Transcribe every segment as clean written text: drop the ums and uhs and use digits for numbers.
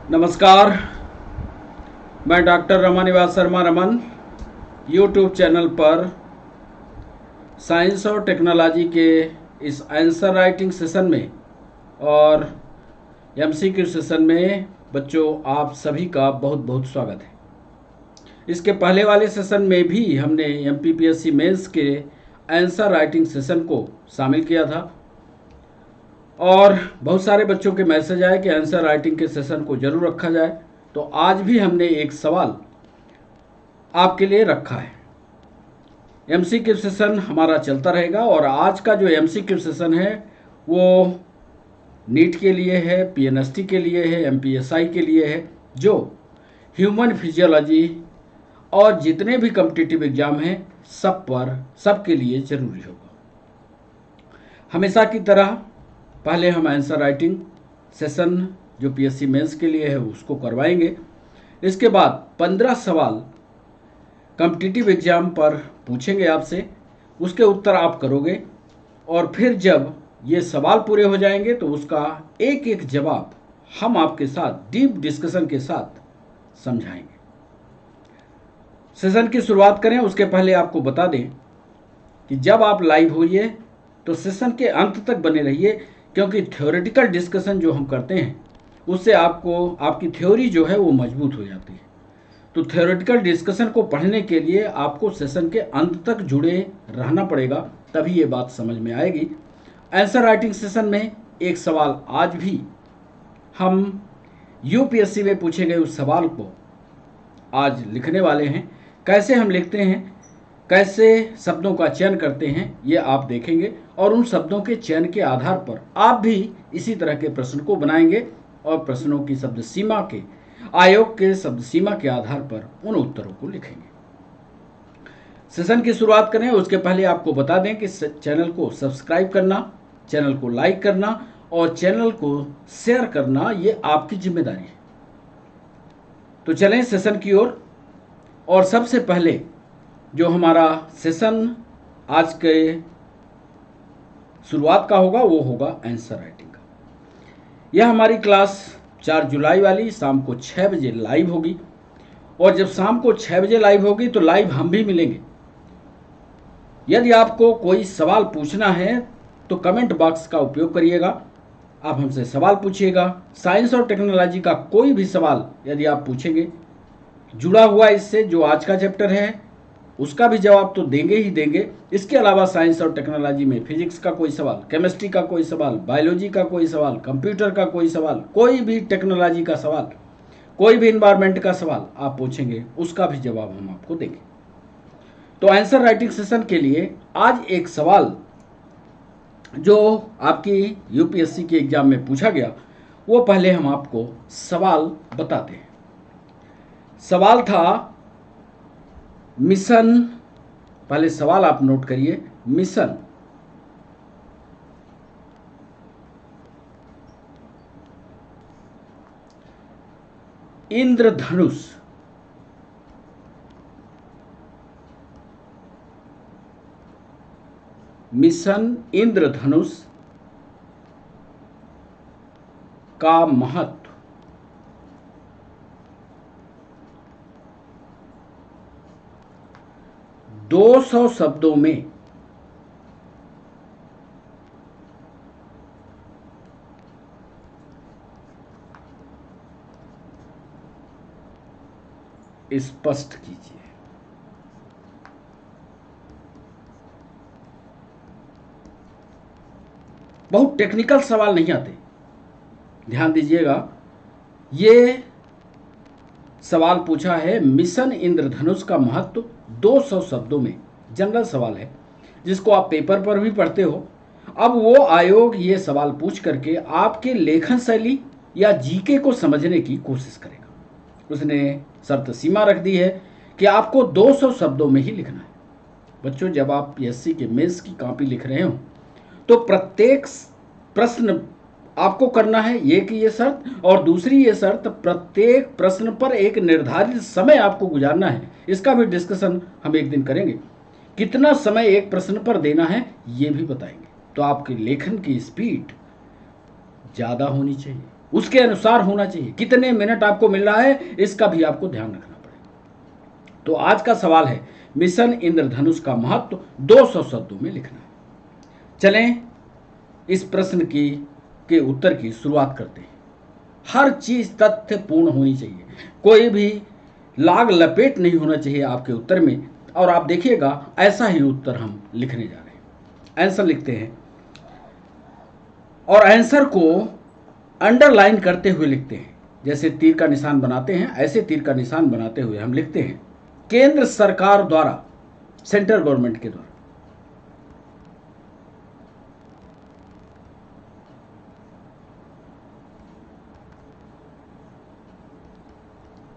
नमस्कार। मैं doctor Ramanivas Sharma Raman YouTube channel पर साइंस और टेक्नोलॉजी के इस आंसर राइटिंग सेशन में और एमसीक्यू सेशन में बच्चों आप सभी का बहुत बहुत स्वागत है। इसके पहले वाले सेशन में भी हमने एमपीपीएससी मेंस के आंसर राइटिंग सेशन को शामिल किया था और बहुत सारे बच्चों के मैसेज आए कि आंसर राइटिंग के सेशन को जरूर रखा जाए। तो आज भी हमने एक सवाल आपके लिए रखा है। एमसीक्यू सेशन हमारा चलता रहेगा और आज का जो एमसीक्यू सेशन है वो नीट के लिए है, पीएनएसटी के लिए है, एमपीएसआई के लिए है, जो ह्यूमन फिजियोलॉजी और जितने भी कॉम्पिटिटिव एग्जाम हैं सबके लिए ज़रूरी होगा। हमेशा की तरह पहले हम आंसर राइटिंग सेशन जो पीएससी मेंस के लिए है उसको करवाएंगे। इसके बाद 15 सवाल कॉम्पिटिटिव एग्जाम पर पूछेंगे आपसे, उसके उत्तर आप करोगे और फिर जब ये सवाल पूरे हो जाएंगे तो उसका एक एक जवाब हम आपके साथ डीप डिस्कशन के साथ समझाएंगे। सेशन की शुरुआत करें उसके पहले आपको बता दें कि जब आप लाइव होइए तो सेशन के अंत तक बने रहिए, क्योंकि थ्योरेटिकल डिस्कशन जो हम करते हैं उससे आपकी थ्योरी जो है वो मजबूत हो जाती है। तो थ्योरेटिकल डिस्कशन को पढ़ने के लिए आपको सेशन के अंत तक जुड़े रहना पड़ेगा, तभी ये बात समझ में आएगी। आंसर राइटिंग सेशन में एक सवाल आज भी हम यूपीएससी में पूछे गए उस सवाल को आज लिखने वाले हैं। कैसे हम लिखते हैं, कैसे शब्दों का चयन करते हैं, ये आप देखेंगे और उन शब्दों के चयन के आधार पर आप भी इसी तरह के प्रश्न को बनाएंगे और प्रश्नों की शब्द सीमा के आयोग के शब्द सीमा के आधार पर उन उत्तरों को लिखेंगे। सेशन की शुरुआत करें उसके पहले आपको बता दें कि चैनल को सब्सक्राइब करना, चैनल को लाइक करना और चैनल को शेयर करना ये आपकी जिम्मेदारी है। तो चलें सेशन की ओर। और सबसे पहले जो हमारा सेशन आज के शुरुआत का होगा वो होगा आंसर राइटिंग का। यह हमारी क्लास 4 जुलाई वाली शाम को 6 बजे लाइव होगी और जब शाम को 6 बजे लाइव होगी तो लाइव हम भी मिलेंगे। यदि आपको कोई सवाल पूछना है तो कमेंट बॉक्स का उपयोग करिएगा, आप हमसे सवाल पूछिएगा। साइंस और टेक्नोलॉजी का कोई भी सवाल यदि आप पूछेंगे जुड़ा हुआ इससे जो आज का चैप्टर है उसका भी जवाब तो देंगे ही देंगे। इसके अलावा साइंस और टेक्नोलॉजी में फिजिक्स का कोई सवाल, केमिस्ट्री का कोई सवाल, बायोलॉजी का कोई सवाल, कंप्यूटर का कोई सवाल, कोई भी टेक्नोलॉजी का सवाल, कोई भी इन्वायरमेंट का सवाल आप पूछेंगे उसका भी जवाब हम आपको देंगे। तो आंसर राइटिंग सेशन के लिए आज एक सवाल जो आपकी यूपीएससी के एग्जाम में पूछा गया वो पहले हम आपको सवाल बताते हैं। सवाल था मिशन, पहले सवाल आप नोट करिए, मिशन इंद्रधनुष मिशन इंद्रधनुष का महत्व 200 शब्दों में स्पष्ट कीजिए। बहुत टेक्निकल सवाल नहीं आते, ध्यान दीजिएगा। ये सवाल पूछा है मिशन इंद्रधनुष का महत्व 200 शब्दों में, जनरल सवाल है जिसको आप पेपर पर भी पढ़ते हो। अब वो आयोग ये सवाल पूछ करके आपके लेखन शैली या जीके को समझने की कोशिश करेगा। उसने शर्त सीमा रख दी है कि आपको 200 शब्दों में ही लिखना है। बच्चों जब आप पीएससी के मेंस की कॉपी लिख रहे हो तो प्रत्येक प्रश्न आपको करना है एक ये शर्त, और दूसरी ये शर्त प्रत्येक प्रश्न पर एक निर्धारित समय आपको गुजारना है। इसका भी डिस्कशन हम एक दिन करेंगे। कितना समय एक प्रश्न पर देना है ये भी बताएंगे। तो आपके लेखन की स्पीड ज़्यादा होनी चाहिए, उसके अनुसार होना चाहिए। कितने मिनट आपको मिल रहा है इसका भी आपको ध्यान रखना पड़ेगा। तो आज का सवाल है मिशन इंद्रधनुष का महत्व 200 शब्दों में लिखना है। चलें इस प्रश्न की के उत्तर की शुरुआत करते हैं। हर चीज तथ्यपूर्ण होनी चाहिए, कोई भी लाग लपेट नहीं होना चाहिए आपके उत्तर में। और आप देखिएगा ऐसा ही उत्तर हम लिखने जा रहे हैं। आंसर लिखते हैं और आंसर को अंडरलाइन करते हुए लिखते हैं। जैसे तीर का निशान बनाते हैं ऐसे तीर का निशान बनाते हुए हम लिखते हैं केंद्र सरकार द्वारा, सेंट्रल गवर्नमेंट के द्वारा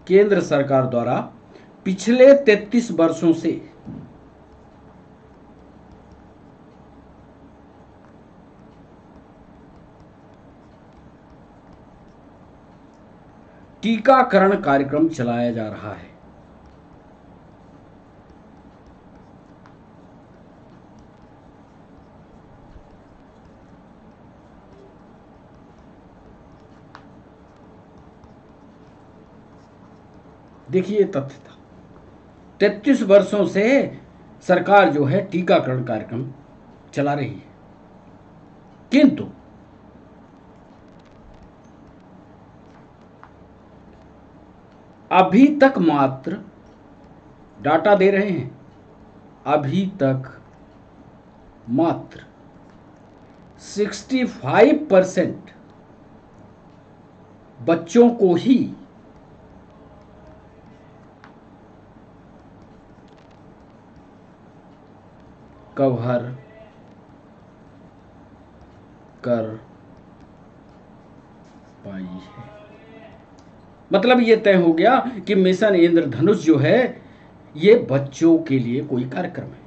केंद्र सरकार द्वारा पिछले 33 वर्षों से टीकाकरण कार्यक्रम चलाया जा रहा है। देखिए तथ्य था 33 वर्षों से सरकार जो है टीकाकरण कार्यक्रम चला रही है, किंतु अभी तक मात्र डाटा दे रहे हैं, अभी तक मात्र 65% बच्चों को ही कवर कर पाई है। मतलब ये तय हो गया कि मिशन इंद्रधनुष जो है ये बच्चों के लिए कोई कार्यक्रम है।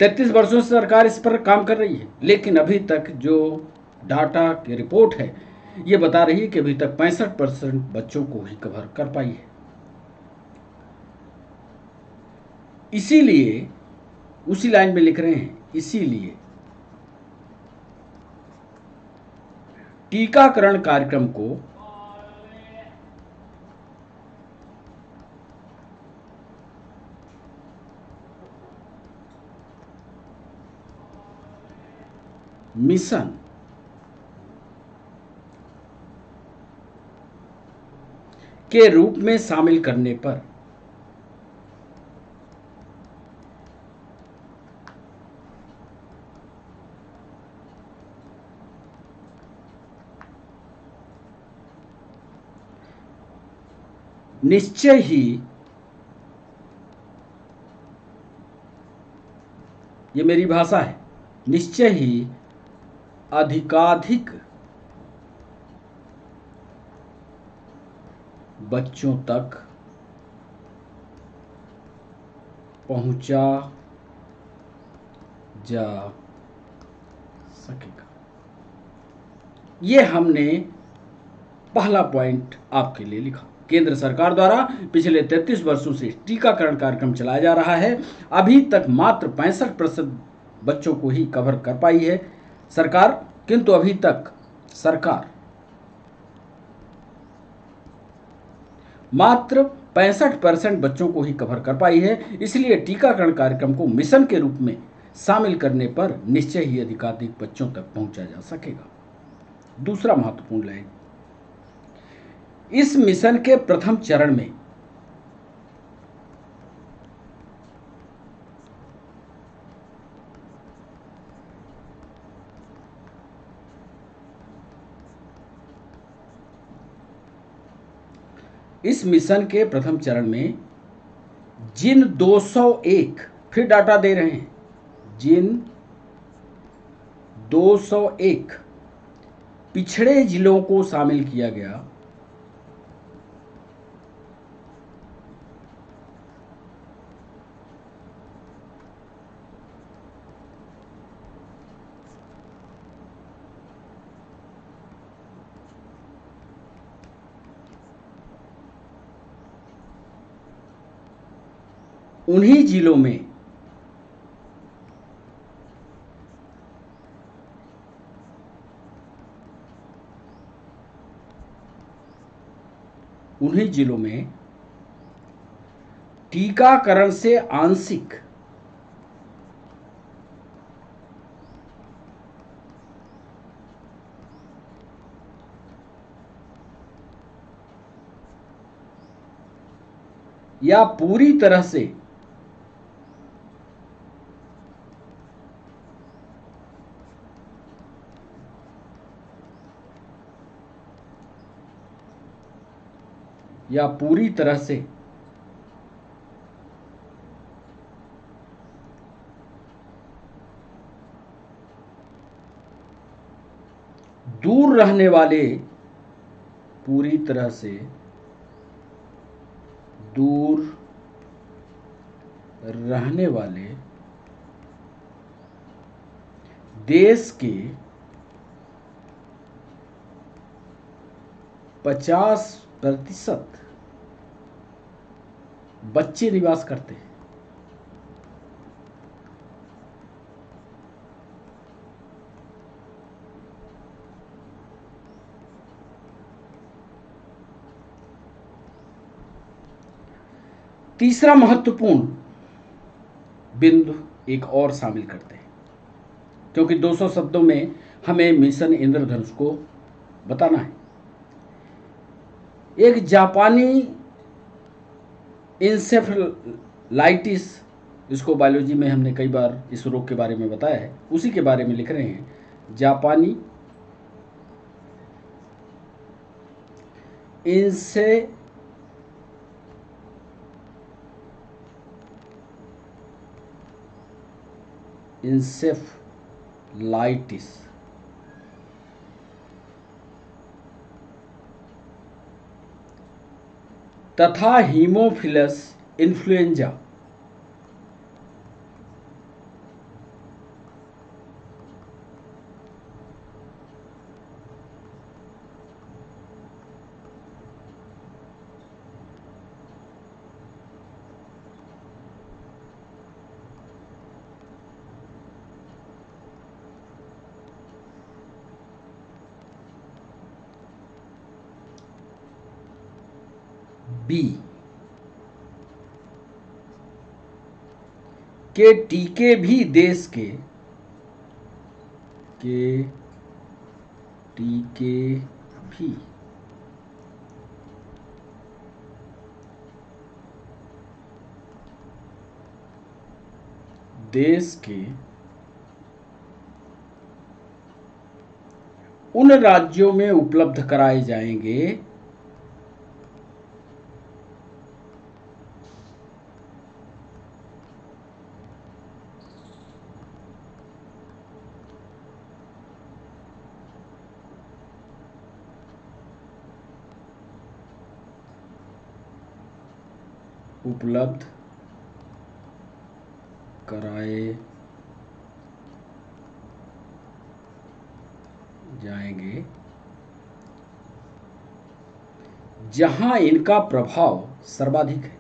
33 वर्षों से सरकार इस पर काम कर रही है, लेकिन अभी तक जो डाटा की रिपोर्ट है ये बता रही है कि अभी तक 65% बच्चों को ही कवर कर पाई है। इसीलिए उसी लाइन में लिख रहे हैं, इसीलिए टीकाकरण कार्यक्रम को मिशन के रूप में शामिल करने पर निश्चय ही, ये मेरी भाषा है, निश्चय ही अधिकाधिक बच्चों तक पहुंचा जा सकेगा। ये हमने पहला पॉइंट आपके लिए लिखा। केंद्र सरकार द्वारा पिछले 33 वर्षों से टीकाकरण कार्यक्रम चलाया जा रहा है, अभी तक मात्र 65% बच्चों को ही कवर कर पाई है सरकार, किंतु अभी तक सरकार मात्र 65% बच्चों को ही कवर कर पाई है। इसलिए टीकाकरण कार्यक्रम को मिशन के रूप में शामिल करने पर निश्चय ही अधिकाधिक बच्चों तक पहुंचा जा सकेगा। दूसरा महत्वपूर्ण लाइन, इस मिशन के प्रथम चरण में जिन 201, फिर डाटा दे रहे हैं, जिन 201 पिछड़े जिलों को शामिल किया गया, उन्हीं जिलों में उन्हीं जिलों में टीकाकरण से आंशिक या पूरी तरह से दूर रहने वाले, पूरी तरह से दूर रहने वाले देश के 50% बच्चे निवास करते हैं। तीसरा महत्वपूर्ण बिंदु एक और शामिल करते हैं, क्योंकि 200 शब्दों में हमें मिशन इंद्रधनुष को बताना है। एक जापानी इंसेफेलाइटिस, इसको बायोलॉजी में हमने कई बार इस रोग के बारे में बताया है, उसी के बारे में लिख रहे हैं। जापानी इंसेफेलाइटिस तथा हीमोफिलस इन्फ्लुएंजा बी के टीके भी देश के टीके भी देश के उन राज्यों में उपलब्ध कराए जाएंगे जहां इनका प्रभाव सर्वाधिक है।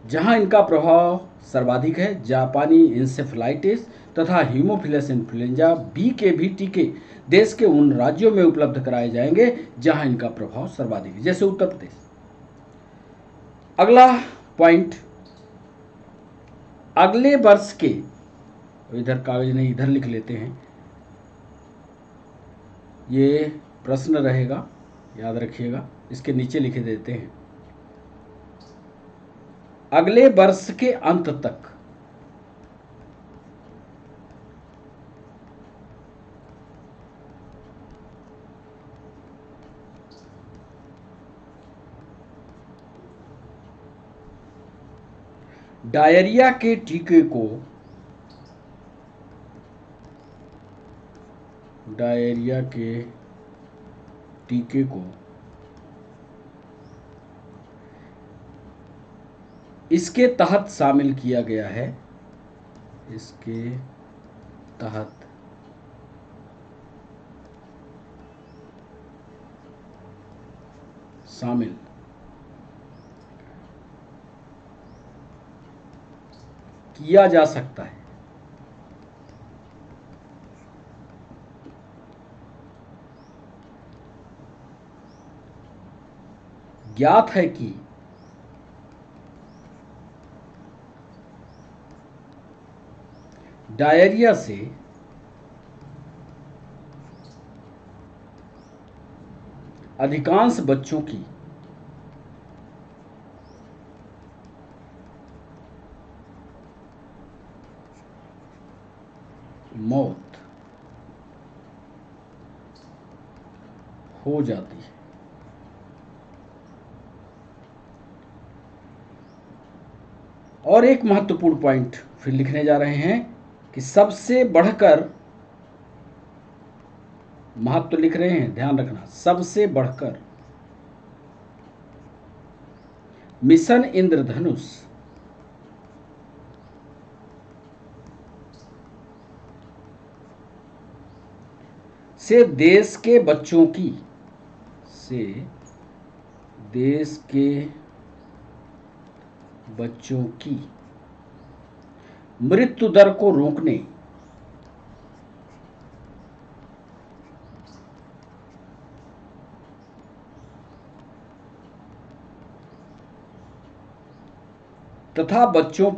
जहां इनका प्रभाव सर्वाधिक है, जापानी इंसेफेलाइटिस तथा हीमोफिलस इन्फ्लुएंजा बी के भी टीके देश के उन राज्यों में उपलब्ध कराए जाएंगे जहां इनका प्रभाव सर्वाधिक है, जैसे उत्तर प्रदेश। अगला पॉइंट, अगले वर्ष के, इधर कागज नहीं, इधर लिख लेते हैं, ये प्रश्न रहेगा, याद रखिएगा, इसके नीचे लिख देते हैं। अगले वर्ष के अंत तक डायरिया के टीके को इसके तहत शामिल किया गया है, इसके तहत शामिल किया जा सकता है। ज्ञात है कि डायरिया से अधिकांश बच्चों की मौत हो जाती है। और एक महत्वपूर्ण पॉइंट फिर लिखने जा रहे हैं कि सबसे बढ़कर, महत्व लिख रहे हैं, ध्यान रखना, सबसे बढ़कर मिशन इंद्रधनुष से देश के बच्चों की मृत्यु दर को रोकने तथा बच्चों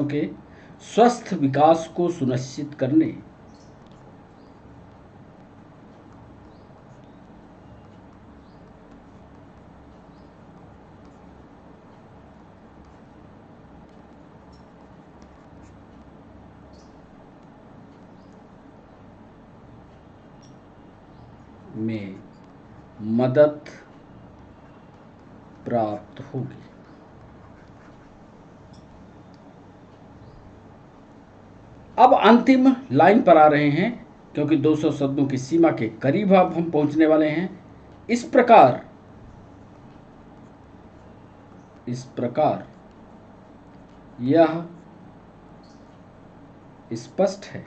के स्वस्थ विकास को सुनिश्चित करने में मदद प्राप्त होगी। अब अंतिम लाइन पर आ रहे हैं, क्योंकि 200 शब्दों की सीमा के करीब अब हम पहुंचने वाले हैं। इस प्रकार यह स्पष्ट है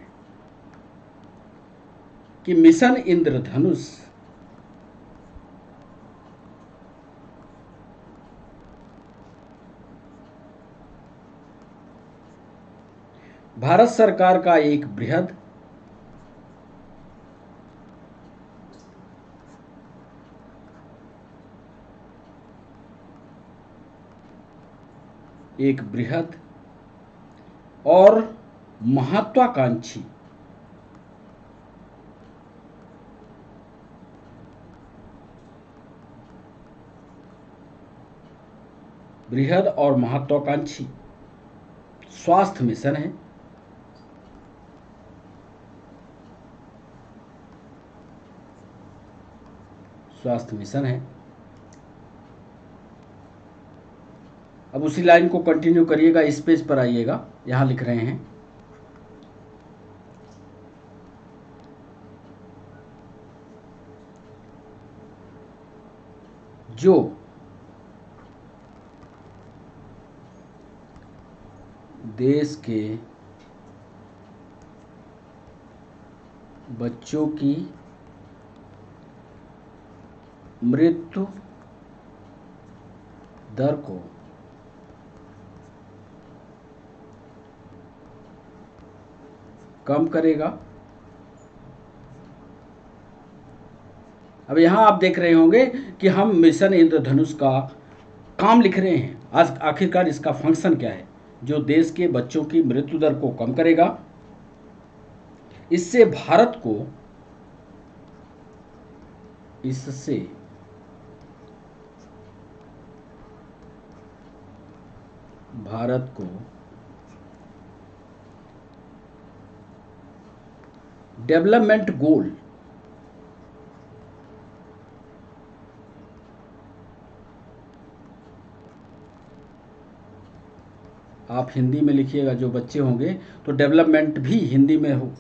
कि मिशन इंद्रधनुष भारत सरकार का एक बृहद और महत्वाकांक्षी स्वास्थ्य मिशन है। अब उसी लाइन को कंटिन्यू करिएगा, इस पेज पर आइएगा, यहां लिख रहे हैं जो देश के बच्चों की मृत्यु दर को कम करेगा। अब यहां आप देख रहे होंगे कि हम मिशन इंद्रधनुष का काम लिख रहे हैं। आज आखिरकार इसका फंक्शन क्या है? जो देश के बच्चों की मृत्यु दर को कम करेगा। इससे भारत को डेवलपमेंट गोल आप हिंदी में लिखिएगा, जो बच्चे होंगे तो डेवलपमेंट भी हिंदी में हो।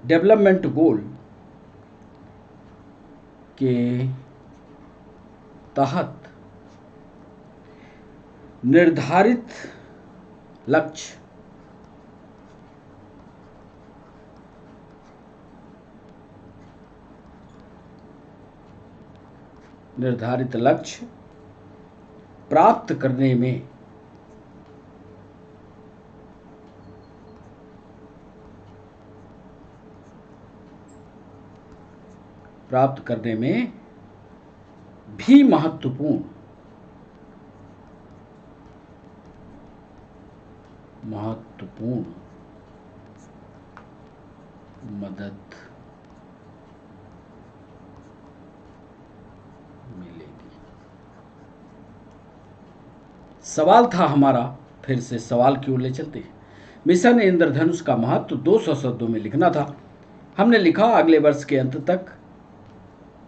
डेवलपमेंट गोल के तहत निर्धारित लक्ष्य निर्धारित लक्ष्य प्राप्त करने में भी महत्वपूर्ण मदद मिलेगी। सवाल था हमारा, फिर से सवाल की ओर ले चलते हैं। मिशन इंद्रधनुष का महत्व 200 शब्दों में लिखना था। हमने लिखा अगले वर्ष के अंत तक।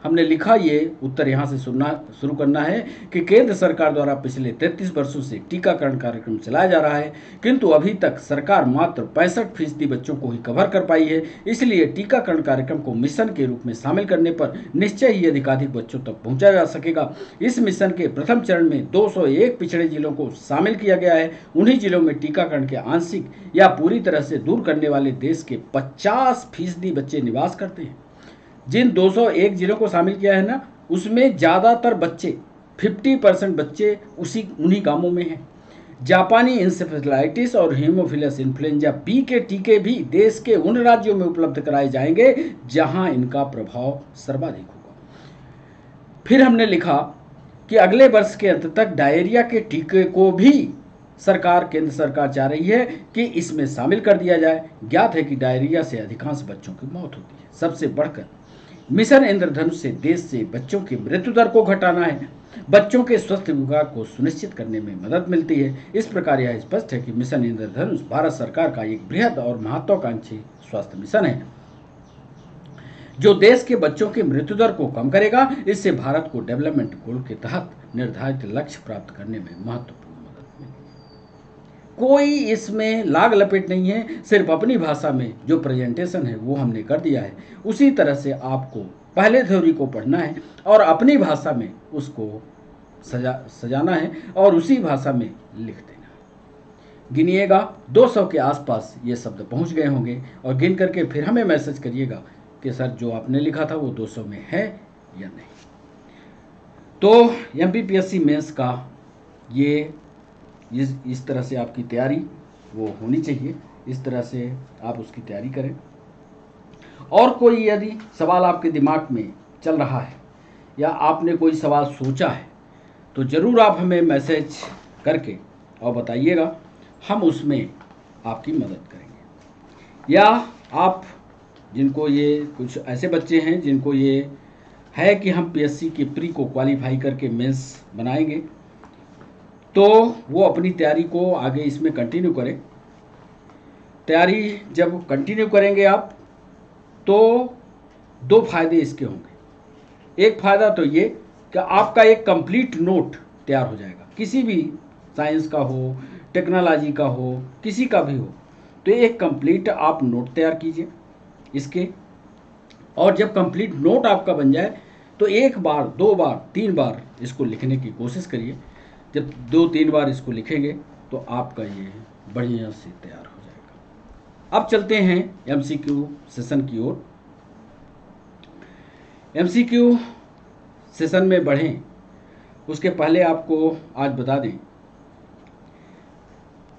हमने लिखा ये उत्तर यहाँ से सुनना शुरू करना है कि केंद्र सरकार द्वारा पिछले 33 वर्षों से टीकाकरण कार्यक्रम चलाया जा रहा है, किंतु अभी तक सरकार मात्र 65% बच्चों को ही कवर कर पाई है। इसलिए टीकाकरण कार्यक्रम को मिशन के रूप में शामिल करने पर निश्चय ही अधिकाधिक बच्चों तक पहुंचा जा सकेगा। इस मिशन के प्रथम चरण में 201 पिछड़े जिलों को शामिल किया गया है। उन्हीं जिलों में टीकाकरण के आंशिक या पूरी तरह से दूर करने वाले देश के 50% बच्चे निवास करते हैं। जिन 201 जिलों को शामिल किया है ना, उसमें ज़्यादातर बच्चे 50% बच्चे उन्हीं गांवों में हैं। जापानी इंसेफेलाइटिस और हीमोफिलस इन्फ्लुएंजा बी के टीके भी देश के उन राज्यों में उपलब्ध कराए जाएंगे जहां इनका प्रभाव सर्वाधिक होगा। फिर हमने लिखा कि अगले वर्ष के अंत तक डायरिया के टीके को भी केंद्र सरकार चाह रही है कि इसमें शामिल कर दिया जाए। ज्ञात है कि डायरिया से अधिकांश बच्चों की मौत होती है। सबसे बढ़कर मिशन इंद्रधनुष से देश से बच्चों की मृत्यु दर को घटाना है। बच्चों के स्वस्थ विकास को सुनिश्चित करने में मदद मिलती है। इस प्रकार यह स्पष्ट है कि मिशन इंद्रधनुष भारत सरकार का एक बृहद और महत्वाकांक्षी स्वास्थ्य मिशन है, जो देश के बच्चों की मृत्यु दर को कम करेगा। इससे भारत को डेवलपमेंट गोल के तहत निर्धारित लक्ष्य प्राप्त करने में महत्वपूर्ण मदद मिलेगी। कोई इसमें लाग लपेट नहीं है, सिर्फ अपनी भाषा में जो प्रेजेंटेशन है वो हमने कर दिया है। उसी तरह से आपको पहले थ्योरी को पढ़ना है और अपनी भाषा में उसको सजाना है और उसी भाषा में लिख देना। गिनिएगा, 200 के आसपास ये शब्द पहुंच गए होंगे और गिन करके फिर हमें मैसेज करिएगा कि सर जो आपने लिखा था वो 200 में है या नहीं। तो MPPSC मेंस का ये इस तरह से आपकी तैयारी वो होनी चाहिए। इस तरह से आप उसकी तैयारी करें। और कोई यदि सवाल आपके दिमाग में चल रहा है या आपने कोई सवाल सोचा है तो ज़रूर आप हमें मैसेज करके और बताइएगा, हम उसमें आपकी मदद करेंगे। या आप जिनको ये कुछ ऐसे बच्चे हैं जिनको ये है कि हम PSC की प्री को क्वालिफाई करके मेंस बनाएंगे, तो वो अपनी तैयारी को आगे इसमें कंटिन्यू करें। तैयारी जब कंटिन्यू करेंगे आप तो 2 फायदे इसके होंगे। एक फ़ायदा तो ये कि आपका एक कंप्लीट नोट तैयार हो जाएगा, किसी भी साइंस का हो, टेक्नोलॉजी का हो, किसी का भी हो, तो एक कंप्लीट आप नोट तैयार कीजिए इसके। और जब कंप्लीट नोट आपका बन जाए तो 1 बार 2 बार 3 बार इसको लिखने की कोशिश करिए। जब 2-3 बार इसको लिखेंगे तो आपका ये बढ़िया से तैयार हो जाएगा। अब चलते हैं MCQ सेशन की ओर। MCQ सेशन में बढ़ें उसके पहले आपको आज बता दें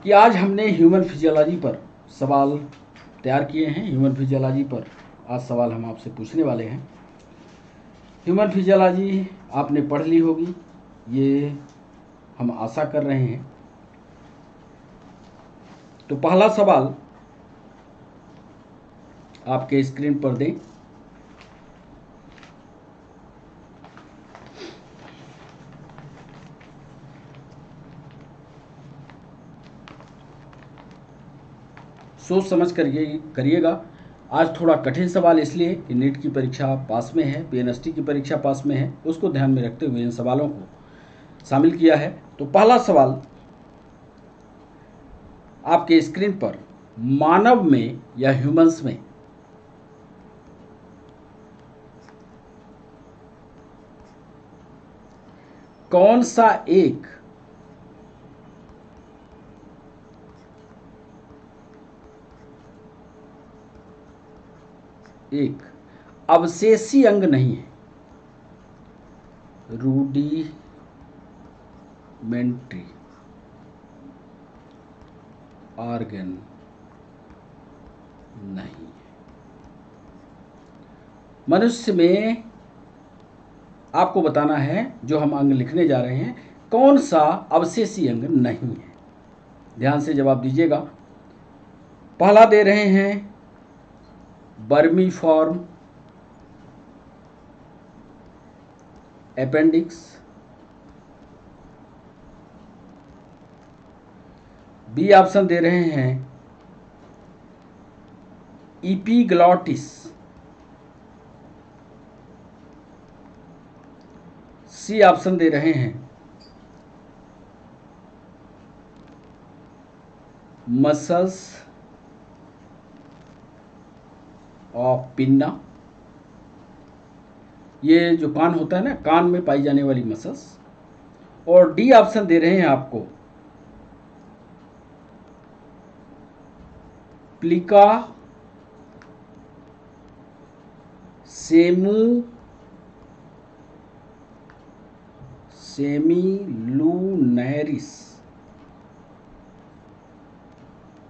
कि आज हमने ह्यूमन फिजियोलॉजी पर सवाल तैयार किए हैं। ह्यूमन फिजियोलॉजी पर आज सवाल हम आपसे पूछने वाले हैं। ह्यूमन फिजियोलॉजी आपने पढ़ ली होगी, ये हम आशा कर रहे हैं। तो पहला सवाल आपके स्क्रीन पर दें। सोच समझ कर करिएगा। आज थोड़ा कठिन सवाल इसलिए कि नीट की परीक्षा पास में है, PNST की परीक्षा पास में है, उसको ध्यान में रखते हुए इन सवालों को शामिल किया है। तो पहला सवाल आपके स्क्रीन पर, मानव में या ह्यूमंस में कौन सा एक अवशेषी अंग नहीं है? रूडिमेंट्री ऑर्गन नहीं है। मनुष्य में आपको बताना है, जो हम अंग लिखने जा रहे हैं, कौन सा अवशेषी अंग नहीं है। ध्यान से जवाब दीजिएगा। पहला दे रहे हैं वर्मीफॉर्म अपेंडिक्स, बी ऑप्शन दे रहे हैं इपीग्लॉटिस, सी ऑप्शन दे रहे हैं मसल्स ऑफ पिन्ना, ये जो कान होता है ना, कान में पाई जाने वाली मसल्स, और डी ऑप्शन दे रहे हैं आपको प्लिका सेमिलूनैरिस।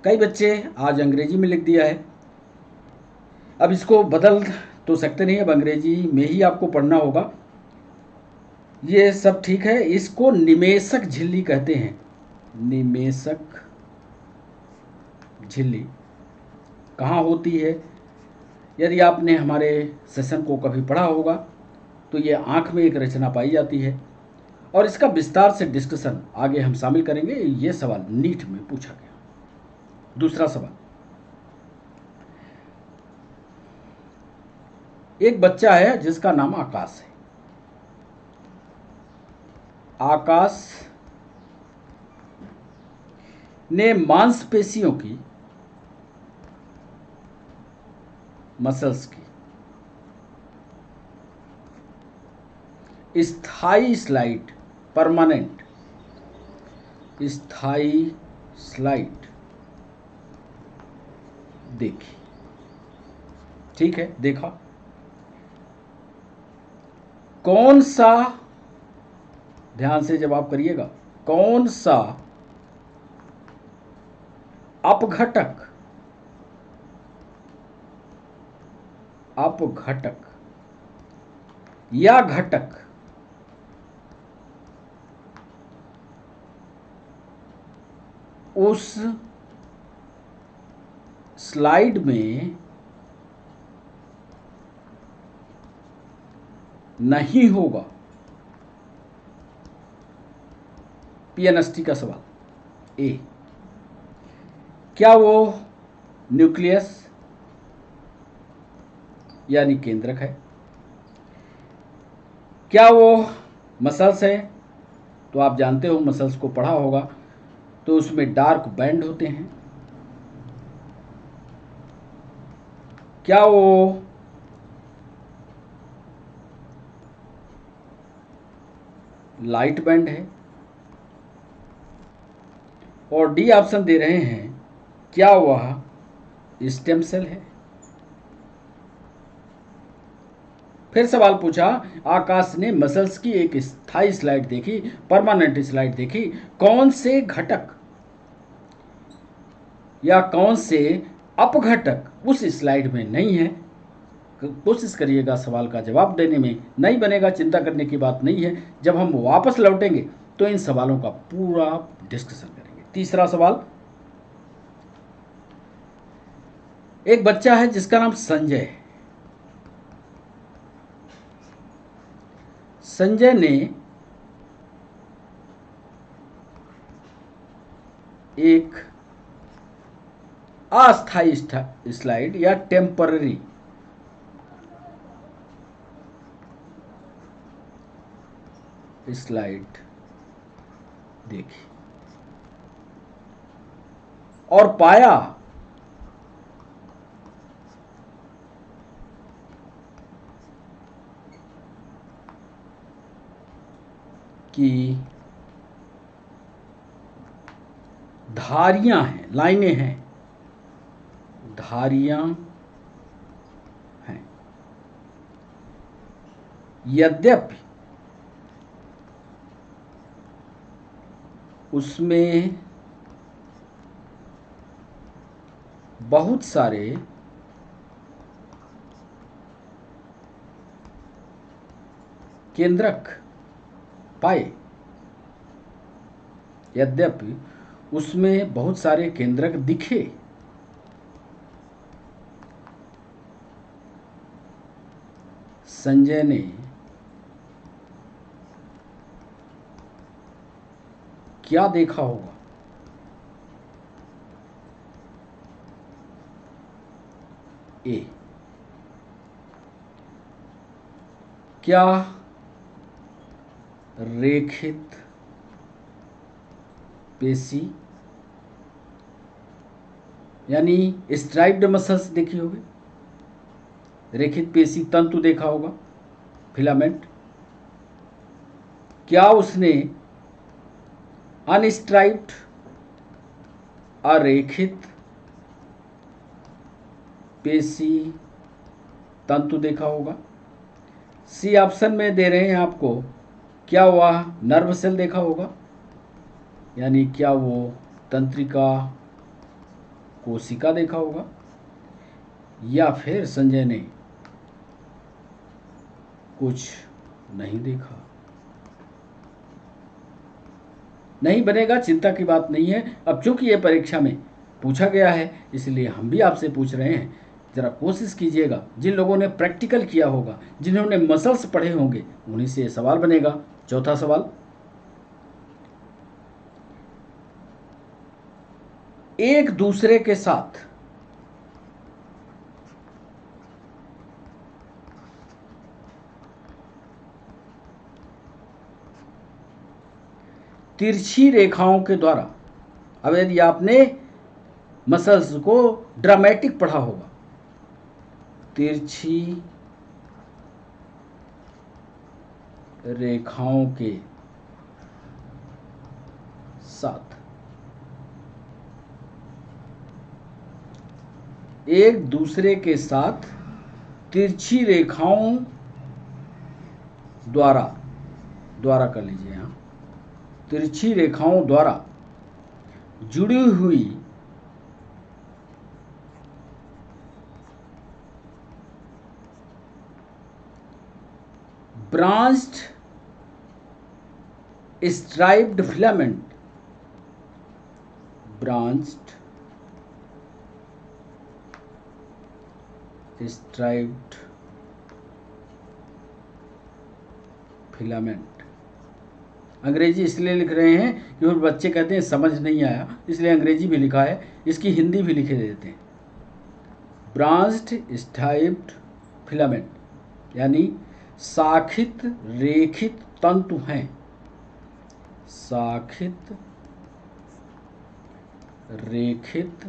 कई बच्चे आज अंग्रेजी में लिख दिया है, अब इसको बदल तो सकते नहीं, अब अंग्रेजी में ही आपको पढ़ना होगा। ये सब ठीक है, इसको निमेषक झिल्ली कहते हैं। निमेषक झिल्ली कहाँ होती है? यदि आपने हमारे सेशन को कभी पढ़ा होगा तो ये आँख में एक रचना पाई जाती है, और इसका विस्तार से डिस्कशन आगे हम शामिल करेंगे। ये सवाल नीट में पूछा गया। दूसरा सवाल, एक बच्चा है जिसका नाम आकाश है। आकाश ने मांसपेशियों की, मसल्स की स्थायी स्लाइड, परमानेंट स्थायी स्लाइड देखी। ठीक है, देखा। कौन सा, ध्यान से जवाब करिएगा, कौन सा अपघटक या घटक उस स्लाइड में नहीं होगा? पीएनएसटी का सवाल। ए, क्या वो न्यूक्लियस यानी केंद्रक है? क्या वो मसल्स है? तो आप जानते हो, मसल्स को पढ़ा होगा, तो उसमें डार्क बैंड होते हैं। क्या वो लाइट बैंड है? और डी ऑप्शन दे रहे हैं, क्या वह स्टेम सेल है? फिर सवाल पूछा, आकाश ने मसल्स की एक स्थायी स्लाइड देखी, परमानेंट स्लाइड देखी, कौन से घटक या कौन से अपघटक उस स्लाइड में नहीं है? कोशिश करिएगा सवाल का जवाब देने में। नहीं बनेगा, चिंता करने की बात नहीं है। जब हम वापस लौटेंगे तो इन सवालों का पूरा डिस्कशन करेंगे। तीसरा सवाल, एक बच्चा है जिसका नाम संजय है। संजय ने एक अस्थायी स्लाइड या टेम्पररी स्लाइड देखी और पाया कि धारियां हैं, लाइनें हैं, धारियां हैं। यद्यपि उसमें बहुत सारे केंद्रक पाए। यद्यपि उसमें बहुत सारे केंद्रक दिखे। संजय ने क्या देखा होगा? ए, क्या रेखित पेशी यानी स्ट्राइप्ड मसल्स देखी होगी, रेखित पेशी तंतु देखा होगा, फिलामेंट। क्या उसने अनस्ट्राइप्ड अरेखित पेशी तंतु देखा होगा? सी ऑप्शन में दे रहे हैं आपको, क्या वह नर्व सेल देखा होगा, यानी क्या वो तंत्रिका कोशिका देखा होगा, या फिर संजय ने कुछ नहीं देखा? नहीं बनेगा, चिंता की बात नहीं है। अब चूंकि ये परीक्षा में पूछा गया है इसलिए हम भी आपसे पूछ रहे हैं, ज़रा कोशिश कीजिएगा। जिन लोगों ने प्रैक्टिकल किया होगा, जिन्होंने मसल्स पढ़े होंगे, उन्हीं से ये सवाल बनेगा। चौथा सवाल, एक दूसरे के साथ तिरछी रेखाओं के द्वारा, अब यदि आपने मसल्स को ड्रामेटिक पढ़ा होगा, तिरछी रेखाओं के साथ एक दूसरे के साथ तिरछी रेखाओं द्वारा कर लीजिए यहाँ, तिरछी रेखाओं द्वारा जुड़ी हुई branched striped filament, branched striped filament. अंग्रेजी इसलिए लिख रहे हैं क्योंकि बच्चे कहते हैं समझ नहीं आया, इसलिए अंग्रेजी भी लिखा है, इसकी हिंदी भी लिखे देते हैं। ब्रांच्ड स्ट्राइप्ड फिलामेंट यानी शाखित रेखित तंतु हैं, शाखित रेखित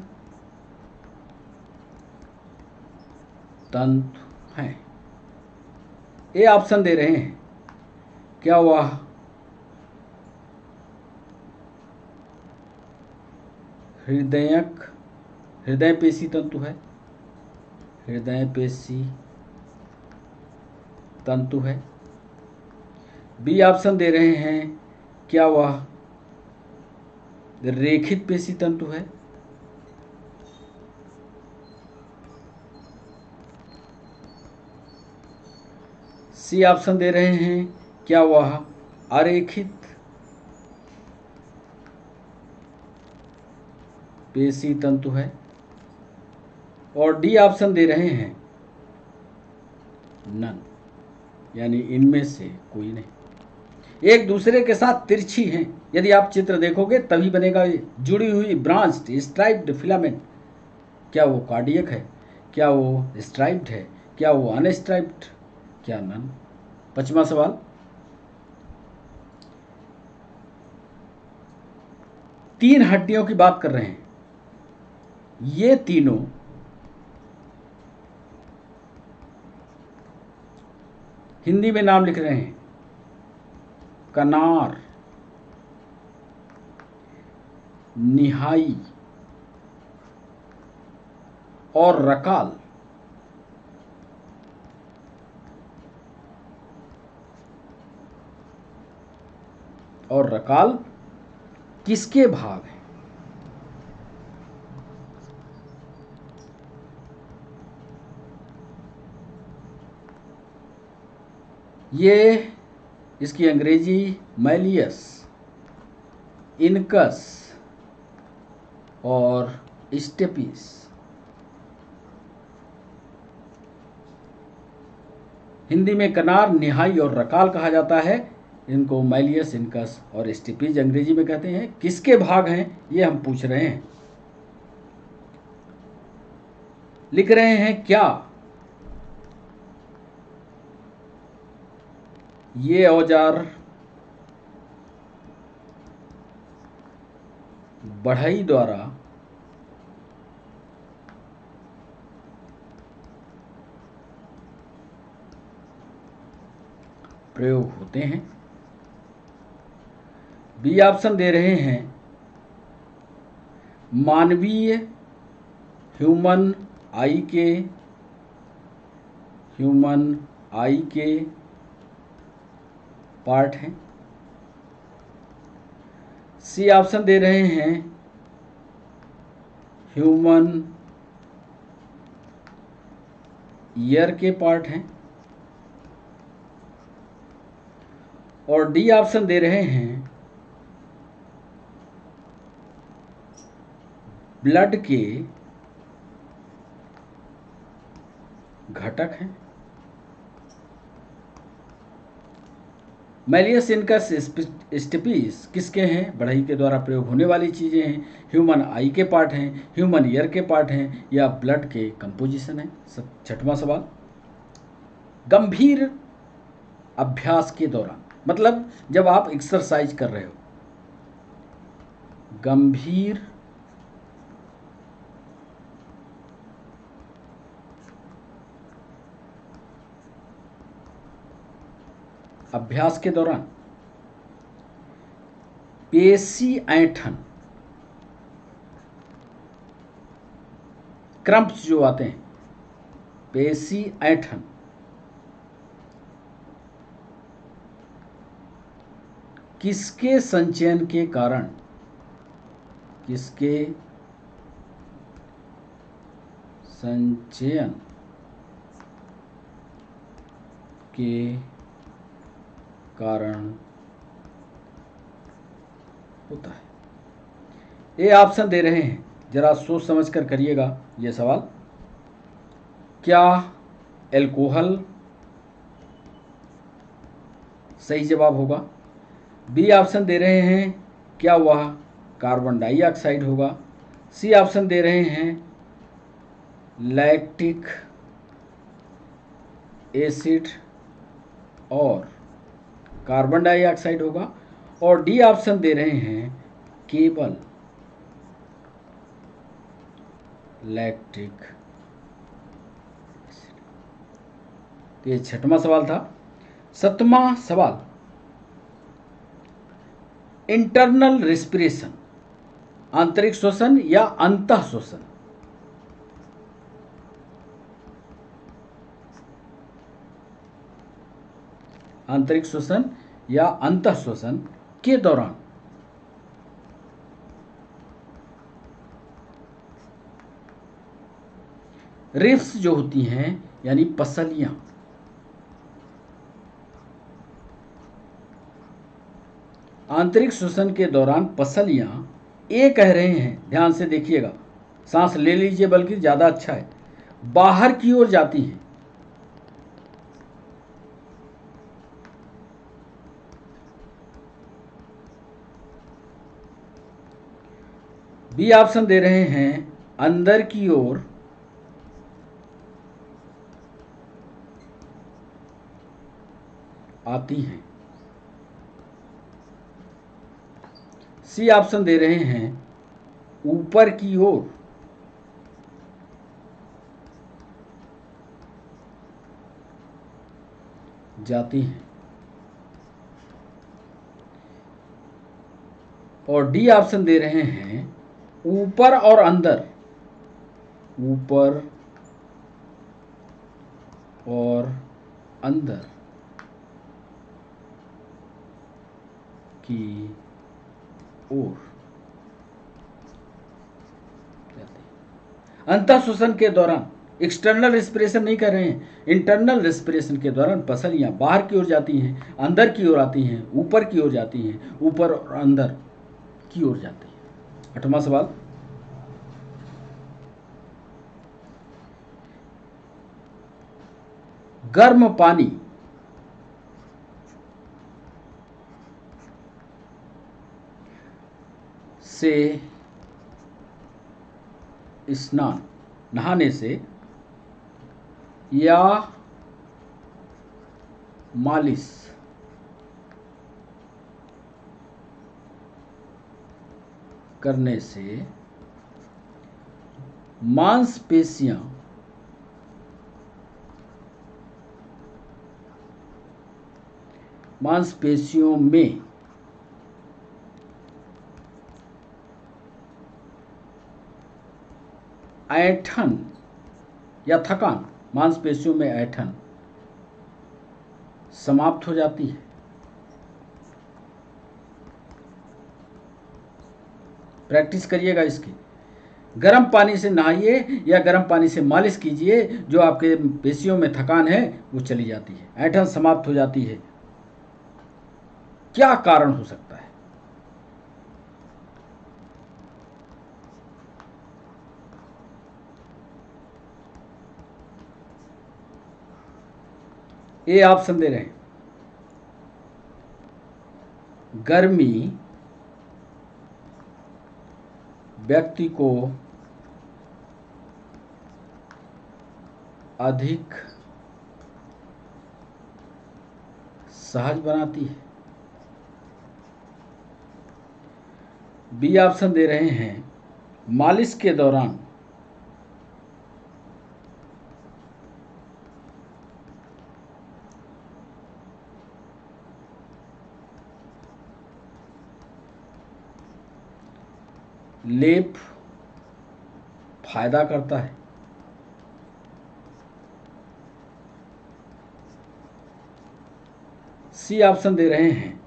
तंतु हैं। ये ऑप्शन दे रहे हैं, क्या वह हृदय पेशी तंतु है, हृदय पेशी तंतु है? बी ऑप्शन दे रहे हैं, क्या वह रेखित पेशी तंतु है? सी ऑप्शन दे रहे हैं, क्या वह अरेखित पेशी तंतु है? और डी ऑप्शन दे रहे हैं नन, यानी इनमें से कोई नहीं। एक दूसरे के साथ तिरछी हैं, यदि आप चित्र देखोगे तभी बनेगा ये जुड़ी हुई ब्रांच्ड स्ट्राइप्ड फिलामेंट। क्या वो कार्डियक है, क्या वो स्ट्राइप्ड है, क्या वो अनस्ट्राइप्ड, क्या नन? पांचवा सवाल, तीन हड्डियों की बात कर रहे हैं, ये तीनों हिंदी में नाम लिख रहे हैं, कनार, निहाई और रकाल। किसके भाग हैं? ये इसकी अंग्रेजी मैलियस, इनकस और स्टेपिस। हिंदी में कनार, निहाई और रकाल कहा जाता है। इनको मैलियस, इनकस और स्टेपिस अंग्रेजी में कहते हैं। किसके भाग हैं ये हम पूछ रहे हैं। लिख रहे हैं क्या ये औजार बढ़ई द्वारा प्रयोग होते हैं? बी ऑप्शन दे रहे हैं मानवीय ह्यूमन आई के पार्ट हैं। सी ऑप्शन दे रहे हैं ह्यूमन ईयर के पार्ट हैं। और डी ऑप्शन दे रहे हैं ब्लड के घटक हैं। मैलियस, इनकस, स्टेपिस किसके हैं? बढ़ई के द्वारा प्रयोग होने वाली चीजें हैं। ह्यूमन आई के पार्ट हैं, ह्यूमन ईयर के पार्ट हैं, या ब्लड के कंपोजिशन है। छठवां सवाल, गंभीर अभ्यास के दौरान, मतलब जब आप एक्सरसाइज कर रहे हो, गंभीर अभ्यास के दौरान पेशी ऐंठन, क्रम्प्स जो आते हैं, पेशी ऐंठन किसके संचयन के कारण, किसके संचयन के कारण होता है? ये ऑप्शन दे रहे हैं, जरा सोच समझ कर करिएगा ये सवाल। क्या एल्कोहल सही जवाब होगा? बी ऑप्शन दे रहे हैं क्या वह कार्बन डाइऑक्साइड होगा? सी ऑप्शन दे रहे हैं लैक्टिक एसिड और कार्बन डाइऑक्साइड होगा? और डी ऑप्शन दे रहे हैं केवल लैक्टिक एसिड। तो ये छठवां सवाल था। सातवां सवाल, इंटरनल रेस्पिरेशन, आंतरिक श्वसन या अंतः श्वसन? आंतरिक श्वसन या अंतः श्वसन के दौरान रिब्स जो होती हैं, यानी पसलियां, आंतरिक श्वसन के दौरान पसलियां, ये कह रहे हैं, ध्यान से देखिएगा, सांस ले लीजिए बल्कि ज़्यादा अच्छा है, बाहर की ओर जाती हैं। बी ऑप्शन दे रहे हैं अंदर की ओर आती हैं। सी ऑप्शन दे रहे हैं ऊपर की ओर जाती हैं। और डी ऑप्शन दे रहे हैं ऊपर और अंदर, ऊपर और अंदर की ओर। अंतः श्वसन के दौरान एक्सटर्नल रेस्पिरेशन नहीं कर रहे हैं, इंटरनल रेस्पिरेशन के दौरान पसलियां बाहर की ओर जाती हैं, अंदर की ओर आती हैं, ऊपर की ओर जाती हैं, ऊपर और अंदर की ओर जाती है। 8वां सवाल, गर्म पानी से स्नान, नहाने से या मालिश करने से मांसपेशियों में ऐंठन या थकान, मांसपेशियों में ऐंठन समाप्त हो जाती है। प्रैक्टिस करिएगा इसकी। गर्म पानी से नहाइए या गर्म पानी से मालिश कीजिए, जो आपके पेशियों में थकान है वो चली जाती है, ऐंठन समाप्त हो जाती है। क्या कारण हो सकता है? ए ऑप्शन दे रहे हैं, गर्मी व्यक्ति को अधिक सहज बनाती है। बी ऑप्शन दे रहे हैं, मालिश के दौरान लेप फायदा करता है। सी ऑप्शन दे रहे हैं,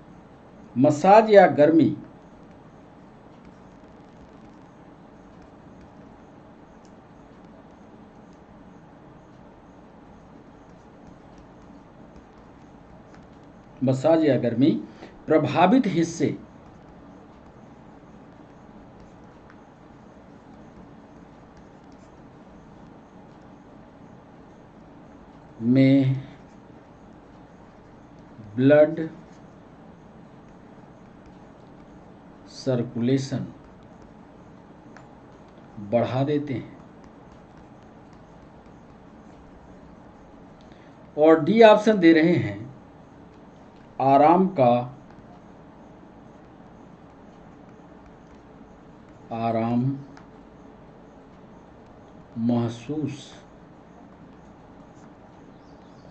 मसाज या गर्मी प्रभावित हिस्से में ब्लड सर्कुलेशन बढ़ा देते हैं। और डी ऑप्शन दे रहे हैं, आराम महसूस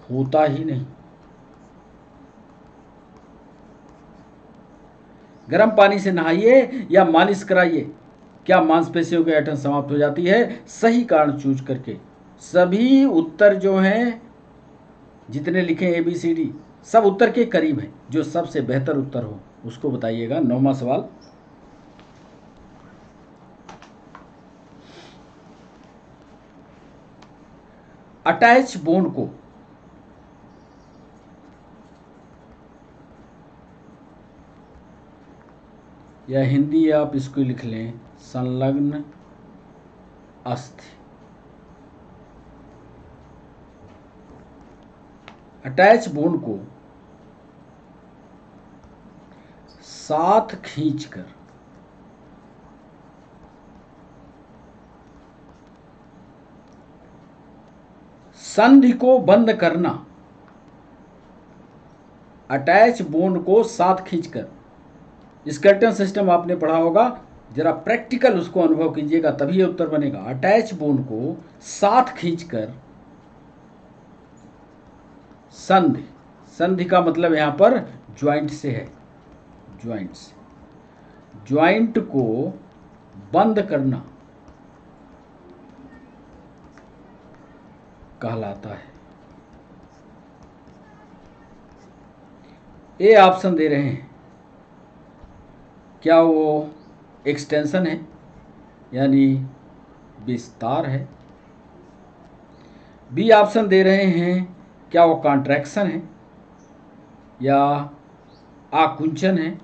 होता ही नहीं। गर्म पानी से नहाइए या मालिश कराइए, क्या मांसपेशियों की ऐंठन समाप्त हो जाती है? सही कारण चूज करके सभी उत्तर जो हैं, जितने लिखे ABCD, सब उत्तर के करीब हैं। जो सबसे बेहतर उत्तर हो उसको बताइएगा। 9वां सवाल, अटैच बोन को या हिंदी आप इसको लिख लें, संलग्न अस्थि। अटैच बोन को साथ खींचकर संधि को बंद करना, अटैच बोन को साथ खींचकर, स्केलेटन सिस्टम आपने पढ़ा होगा, जरा प्रैक्टिकल उसको अनुभव कीजिएगा तभी ये उत्तर बनेगा। अटैच बोन को साथ खींचकर संधि, संधि का मतलब यहां पर ज्वाइंट से है, ज्वाइंट से, ज्वाइंट को बंद करना कहलाता है। ए ऑप्शन दे रहे हैं, क्या वो एक्सटेंशन है, यानी विस्तार है। बी ऑप्शन दे रहे हैं, क्या वो कॉन्ट्रैक्शन है या आकुंचन है।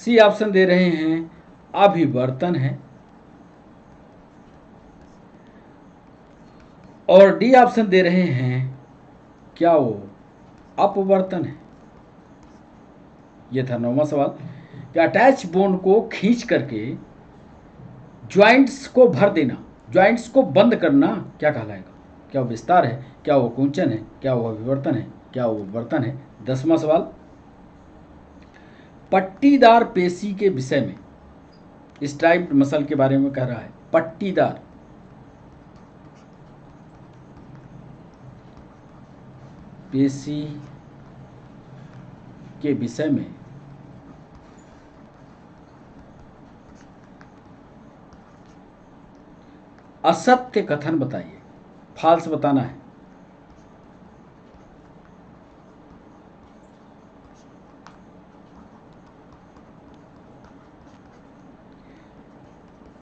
सी ऑप्शन दे रहे हैं, अभिवर्तन है। और डी ऑप्शन दे रहे हैं, क्या वो अपवर्तन है। यह था 9वां सवाल कि अटैच बोन को खींच करके ज्वाइंट्स को भर देना, ज्वाइंट्स को बंद करना क्या कहलाएगा। क्या वो विस्तार है, क्या वो कुंचन है, क्या वो अभिवर्तन है, क्या वो वर्तन है। 10वां सवाल, पट्टीदार पेशी के विषय में, स्ट्राइप्ड मसल के बारे में कह रहा है। पट्टीदार पेशी के विषय में असत्य कथन बताइए, फॉल्स बताना है।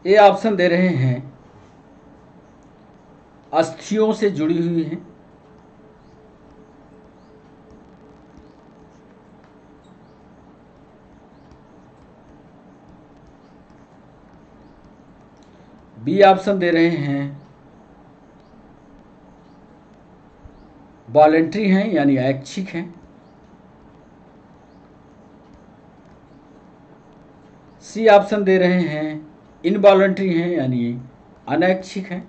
ए ऑप्शन दे रहे हैं, अस्थियों से जुड़ी हुई हैं। बी ऑप्शन दे रहे हैं, वॉलेंट्री हैं यानी ऐच्छिक हैं। सी ऑप्शन दे रहे हैं, इनवॉलेंट्री हैं यानी अनैच्छिक हैं।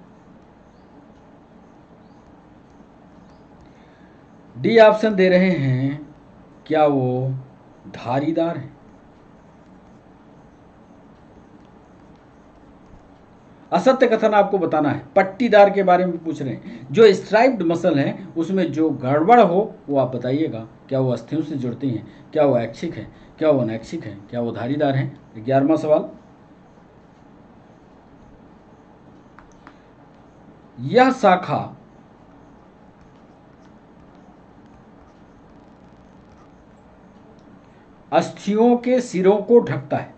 डी ऑप्शन दे रहे हैं, क्या वो धारीदार हैं। असत्य कथन आपको बताना है। पट्टीदार के बारे में पूछ रहे हैं, जो स्ट्राइप्ड मसल है उसमें जो गड़बड़ हो वो आप बताइएगा। क्या वो अस्थियों से जुड़ती हैं, क्या वो ऐच्छिक है, क्या वो अनैच्छिक है, क्या वो धारीदार हैं। 11वां सवाल, यह शाखा अस्थियों के सिरों को ढकता है।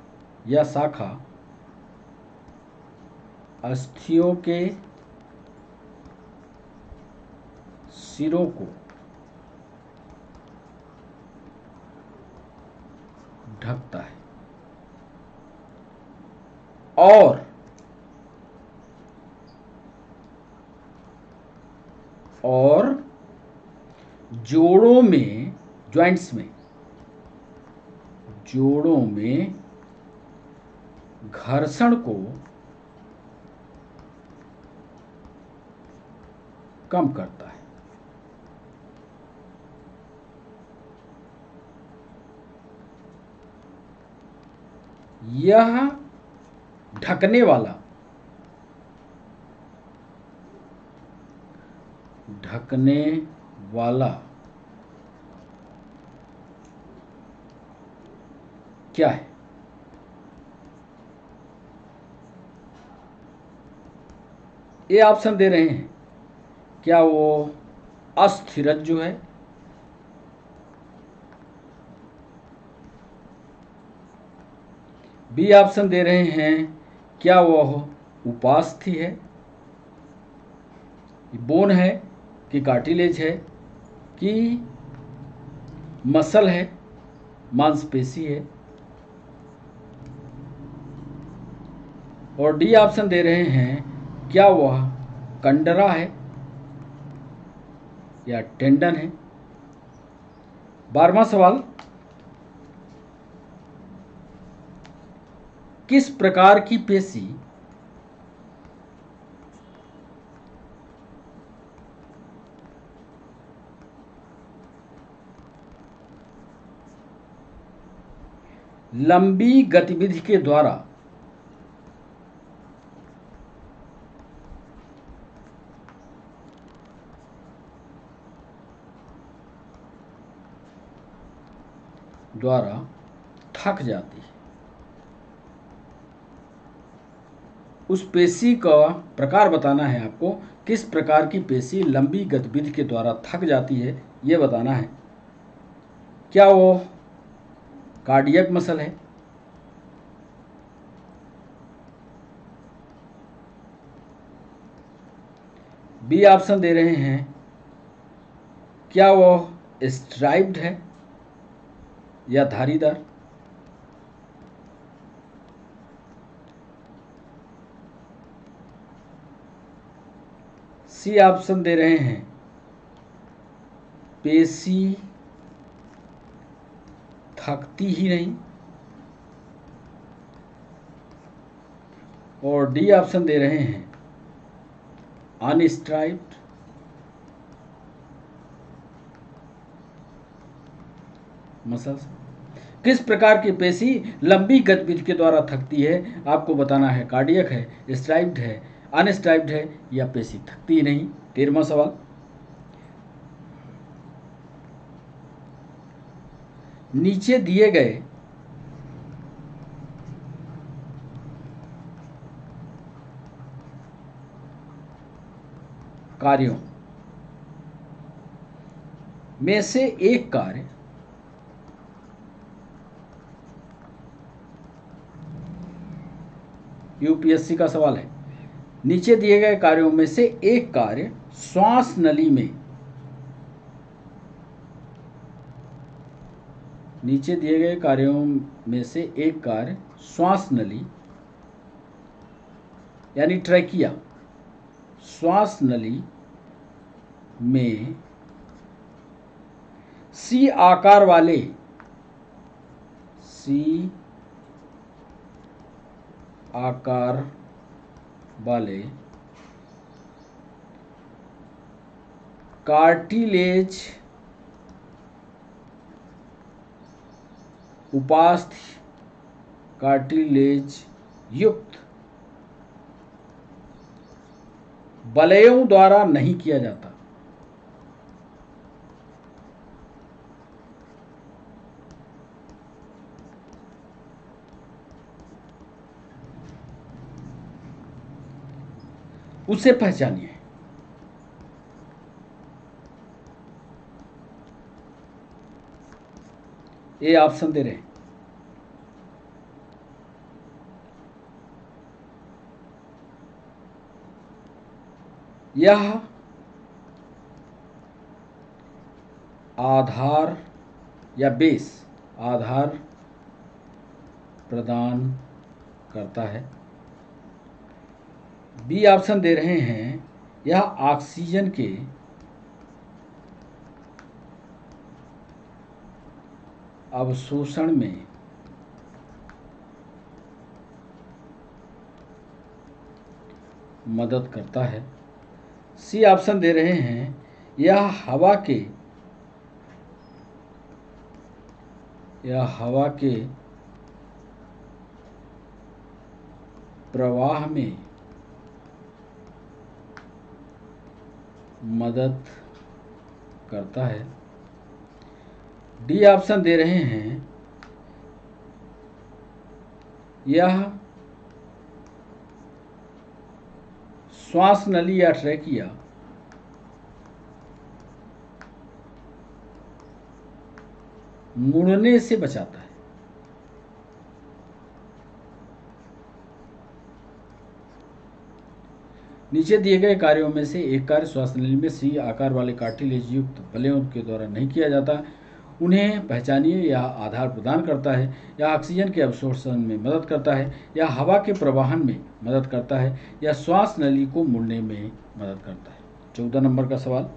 यह शाखा अस्थियों के सिरों को ढकता है और जोड़ों में, जॉइंट्स में, जोड़ों में घर्षण को कम करता है। यह ढकने वाला क्या है। ये ऑप्शन दे रहे हैं, क्या वो अस्थिरज्जु है। बी ऑप्शन दे रहे हैं, क्या वह उपास्थि है, बोन है कि कार्टिलेज है कि मसल है, मांसपेशी है। और डी ऑप्शन दे रहे हैं, क्या वह कंडरा है या टेंडन है। 12वां सवाल, किस प्रकार की पेशी लंबी गतिविधि के द्वारा थक जाती है। उस पेशी का प्रकार बताना है आपको, किस प्रकार की पेशी लंबी गतिविधि के द्वारा थक जाती है ये बताना है। क्या वो कार्डियक मसल है। बी ऑप्शन दे रहे हैं, क्या वह स्ट्राइप्ड है या धारीदार। सी ऑप्शन दे रहे हैं, पेशी थकती ही नहीं। और डी ऑप्शन दे रहे हैं, अनस्ट्राइप्ड। मसल्स। किस प्रकार की पेशी लंबी गतिविधि के द्वारा थकती है, आपको बताना है। कार्डियक है, स्ट्राइप्ड है, अनस्ट्राइप्ड है या पेशी थकती ही नहीं। 13वां सवाल, नीचे दिए गए कार्यों में से एक कार्य यूपीएससी का सवाल है। नीचे दिए गए कार्यों में से एक कार्य श्वास नली में, नीचे दिए गए कार्यों में से एक कार्य श्वास नली यानी ट्रैकिया, श्वास नली में सी आकार वाले, सी आकार वाले कार्टिलेज उपास्थि, कार्टिलेज युक्त बलयों द्वारा नहीं किया जाता। उसे पहचानिए। ए ऑप्शन दे रहे हैं, यह आधार या बेस, आधार प्रदान करता है। बी ऑप्शन दे रहे हैं, यह ऑक्सीजन के अवशोषण में मदद करता है। सी ऑप्शन दे रहे हैं, यह हवा के प्रवाह में मदद करता है। डी ऑप्शन दे रहे हैं, यह श्वास नली या ट्रैकिया मुड़ने से बचाता है। नीचे दिए गए कार्यों में से एक कार्य श्वास नली में सी आकार वाले कार्टिलेज युक्त बलयों के द्वारा नहीं किया जाता। उन्हें पहचानिए। यह आधार प्रदान करता है, या ऑक्सीजन के अवशोषण में मदद करता है, या हवा के प्रवाहन में मदद करता है, या श्वास नली को मुड़ने में मदद करता है। 14 नंबर का सवाल,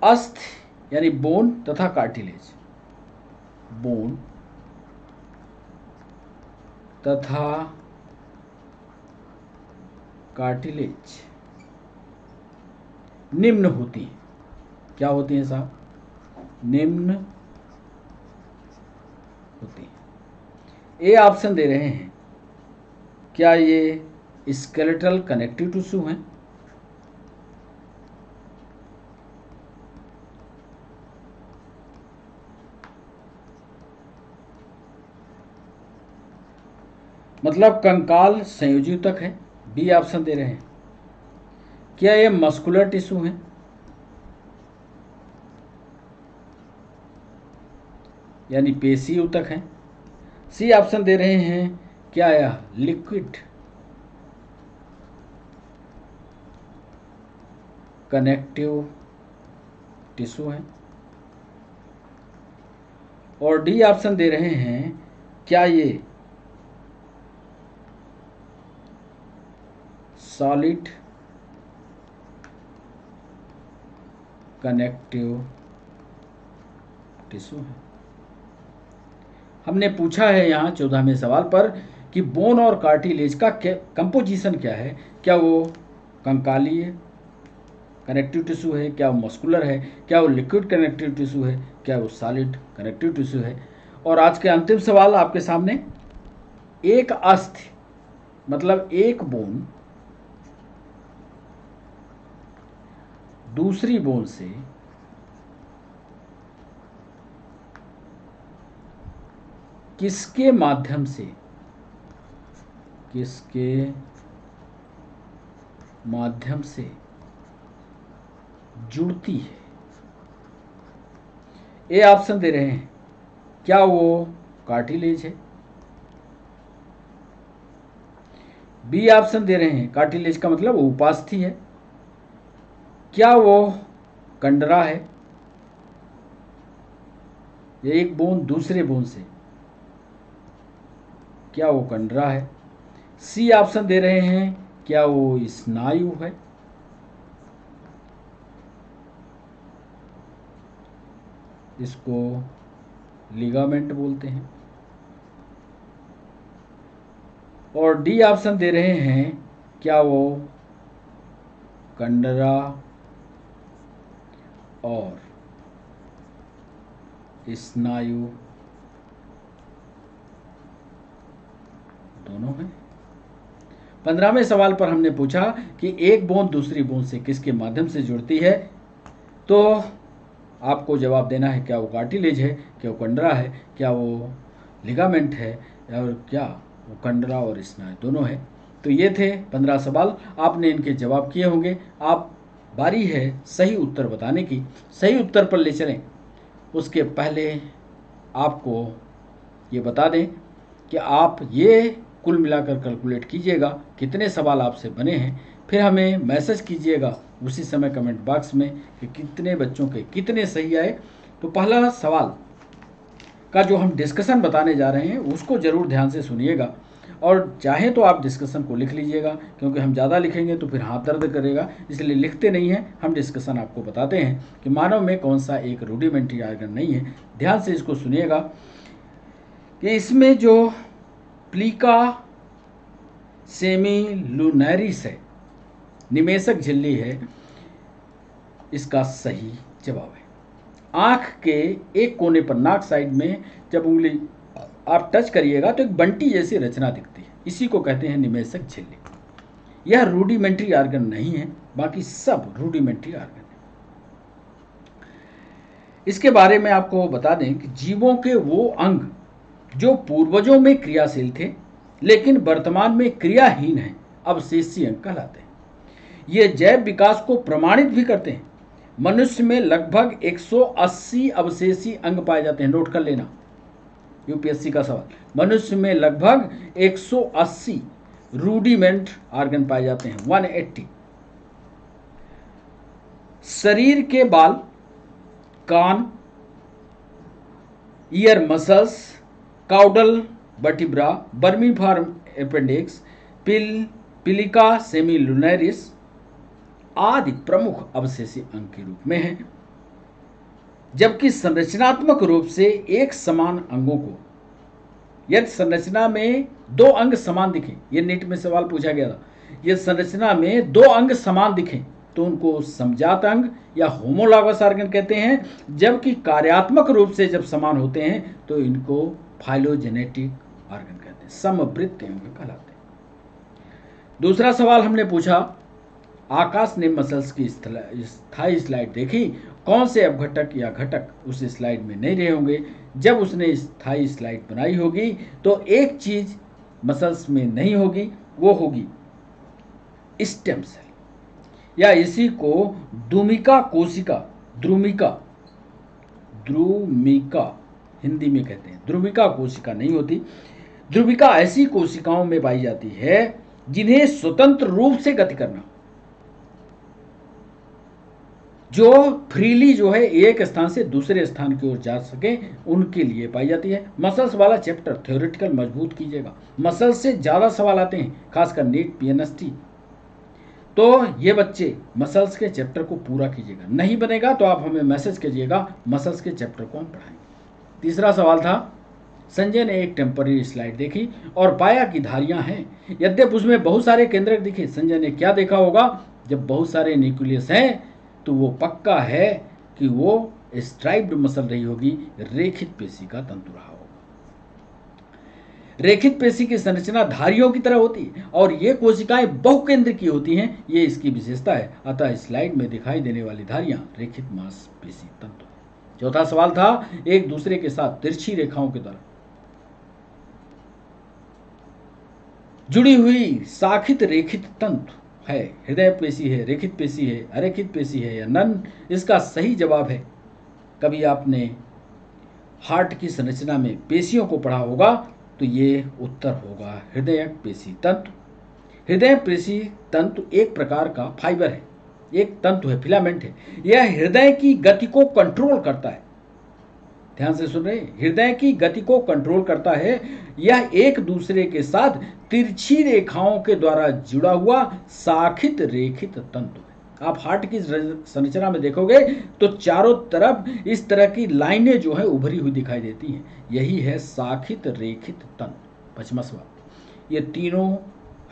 अस्थि यानी बोन तथा कार्टिलेज, बोन तथा कार्टिलेज निम्न होती है। क्या होती हैं साहब? निम्न होती है। ए ऑप्शन दे रहे हैं, क्या ये स्केलेटल कनेक्टिव टिश्यू हैं? मतलब कंकाल संयोजी ऊतक है। बी ऑप्शन दे रहे हैं, क्या ये मस्कुलर टिश्यू हैं? यानी पेशी ऊतक हैं। सी ऑप्शन दे रहे हैं, क्या यह लिक्विड कनेक्टिव टिश्यू है। और डी ऑप्शन दे रहे हैं, क्या ये सॉलिड कनेक्टिव टिश्यू है। हमने पूछा है यहाँ 14वें सवाल पर कि बोन और कार्टिलेज का कंपोजिशन क्या है, क्या वो कंकालीय कनेक्टिव टिश्यू है, क्या वो मस्कुलर है, क्या वो लिक्विड कनेक्टिव टिश्यू है, क्या वो सॉलिड कनेक्टिव टिश्यू है। और आज के अंतिम सवाल आपके सामने, एक अस्थि मतलब एक बोन दूसरी बोन से किसके माध्यम से जुड़ती है। ए ऑप्शन दे रहे हैं, क्या वो कार्टिलेज है। बी ऑप्शन दे रहे हैं, कार्टिलेज का मतलब वो उपास्थि है, क्या वो कंडरा है। ये एक बोन दूसरे बोन से, क्या वो कंडरा है। सी ऑप्शन दे रहे हैं, क्या वो स्नायु है। इसको लिगामेंट बोलते हैं। और डी ऑप्शन दे रहे हैं, क्या वो कंडरा और स्नायु दोनों हैं। 15वें सवाल पर हमने पूछा कि एक बोन दूसरी बोन से किसके माध्यम से जुड़ती है, तो आपको जवाब देना है, क्या वो कार्टिलेज है, क्या वो कंडरा है, क्या वो लिगामेंट है, और क्या वो कंडरा और स्नायु दोनों है। तो ये थे 15 सवाल, आपने इनके जवाब किए होंगे। आप बारी है सही उत्तर बताने की, सही उत्तर पर ले चलें। उसके पहले आपको ये बता दें कि आप ये कुल मिलाकर कैलकुलेट कीजिएगा कितने सवाल आपसे बने हैं, फिर हमें मैसेज कीजिएगा उसी समय कमेंट बॉक्स में कि कितने बच्चों के कितने सही आए। तो पहला सवाल का जो हम डिस्कशन बताने जा रहे हैं उसको ज़रूर ध्यान से सुनिएगा, और चाहे तो आप डिस्कशन को लिख लीजिएगा, क्योंकि हम ज़्यादा लिखेंगे तो फिर हाथ दर्द करेगा, इसलिए लिखते नहीं हैं। हम डिस्कशन आपको बताते हैं कि मानव में कौन सा एक रूडिमेंट्री आर्गन नहीं है। ध्यान से इसको सुनिएगा कि इसमें जो प्लीका सेमीलुनैरिस है, निमेषक झिल्ली है, इसका सही जवाब है। आँख के एक कोने पर, नाक साइड में जब उंगली आप टच करिएगा तो एक बंटी जैसी रचना दिखती है, इसी को कहते हैं निमेषक झिल्ली। यह रूडिमेंट्री आर्गन नहीं है, बाकी सब रूडिमेंट्री आर्गन है। इसके बारे में आपको बता दें कि जीवों के वो अंग जो पूर्वजों में क्रियाशील थे लेकिन वर्तमान में क्रियाहीन हैं, अवशेषी अंग कहलाते हैं। ये जैव विकास को प्रमाणित भी करते हैं। मनुष्य में लगभग 180 अवशेषी अंग पाए जाते हैं, नोट कर लेना, यूपीएससी का सवाल। मनुष्य में लगभग 180 रूडिमेंट आर्गन पाए जाते हैं, 180। शरीर के बाल, कान, ear muscles, caudal vertebra, vermiform appendix, plica semilunaris आदि प्रमुख अवशेषी अंग के रूप में हैं। जबकि संरचनात्मक रूप से एक समान अंगों को, यदि संरचना में दो अंग समान दिखें, ये नीट में सवाल पूछा गया था, यदि संरचना में दो अंग समान दिखें तो उनको समजात अंग या होमोलॉगस आर्गन कहते हैं, जबकि कार्यात्मक रूप से जब समान होते हैं तो इनको फाइलोजेनेटिक आर्गन कहते हैं, समवृत्त अंग कहलाते हैं। दूसरा सवाल हमने पूछा, आकाश ने मसल्स की स्थायी स्लाइड देखी, कौन से अपघटक या घटक उस स्लाइड में नहीं रहे होंगे। जब उसने स्थायी स्लाइड बनाई होगी तो एक चीज मसल्स में नहीं होगी, वो होगी स्टेम सेल, या इसी को द्रुमिका कोशिका, द्रुमिका हिंदी में कहते हैं। ध्रुविका कोशिका नहीं होती। ध्रुविका ऐसी कोशिकाओं में पाई जाती है जिन्हें स्वतंत्र रूप से गति करना, जो फ्रीली जो है एक स्थान से दूसरे स्थान की ओर जा सके, उनके लिए पाई जाती है। मसल्स वाला चैप्टर थ्योरेटिकल मजबूत कीजिएगा। मसल्स से ज़्यादा सवाल आते हैं, खासकर नीट पीएनएसटी, तो ये बच्चे मसल्स के चैप्टर को पूरा कीजिएगा। नहीं बनेगा तो आप हमें मैसेज कीजिएगा, मसल्स के चैप्टर को हम पढ़ाएंगे। तीसरा सवाल था, संजय ने एक टेम्पररी स्लाइड देखी और पाया कि धारियां हैं, यद्यप उसमें बहुत सारे केंद्रक दिखे। संजय ने क्या देखा होगा? जब बहुत सारे न्यूक्लियस हैं तो वो पक्का है कि वो स्ट्राइप्ड मसल रही होगी, रेखित पेशी का तंतु रहा होगा। रेखित पेशी की संरचना धारियों की तरह होती है और ये कोशिकाएं बहुकेंद्र की होती हैं, ये इसकी विशेषता है। अतः स्लाइड में दिखाई देने वाली धारियां रेखित मांसपेशी तंतु है। चौथा सवाल था, एक दूसरे के साथ तिरछी रेखाओं की तरह जुड़ी हुई शाखित रेखित तंतु है, हृदय पेशी है, रेखित पेशी है, अरेखित पेशी है या नन? इसका सही जवाब है, कभी आपने हार्ट की संरचना में पेशियों को पढ़ा होगा तो ये उत्तर होगा हृदय पेशी तंतु। हृदय पेशी तंतु एक प्रकार का फाइबर है, एक तंतु है, फिलामेंट है। यह हृदय की गति को कंट्रोल करता है। ध्यान से सुन रहे हैं, हृदय की गति को कंट्रोल करता है। यह एक दूसरे के साथ तिरछी रेखाओं के द्वारा जुड़ा हुआ शाखित रेखित तंतु है। आप हार्ट की संरचना में देखोगे तो चारों तरफ इस तरह की लाइनें जो है उभरी हुई दिखाई देती हैं, यही है शाखित रेखित तंतु। पांचवा सवाल, ये तीनों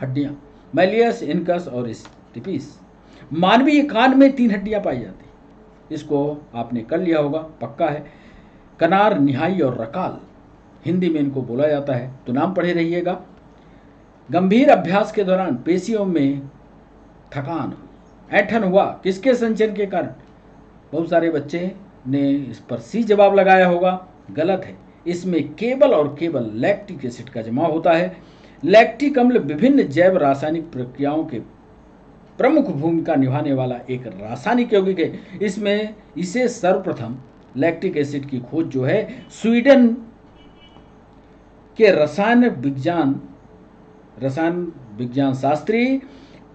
हड्डियां मैलियस, इनकस और स्टिपिस, मानवीय कान में 3 हड्डियां पाई जाती, इसको आपने कर लिया होगा, पक्का है। कनार, निहाई और रकाल, हिंदी में इनको बोला जाता है, तो नाम पढ़े रहिएगा। गंभीर अभ्यास के दौरान पेशियों में थकान, ऐंठन हुआ, किसके संचयन के कारण? बहुत सारे बच्चे ने इस पर सी जवाब लगाया होगा, गलत है। इसमें केवल और केवल लैक्टिक एसिड का जमाव होता है। लैक्टिक अम्ल विभिन्न जैव रासायनिक प्रक्रियाओं के प्रमुख भूमिका निभाने वाला एक रासायनिक यौगिक है। इसमें इसे सर्वप्रथम लैक्टिक एसिड की खोज जो है स्वीडन के रसायन विज्ञान शास्त्री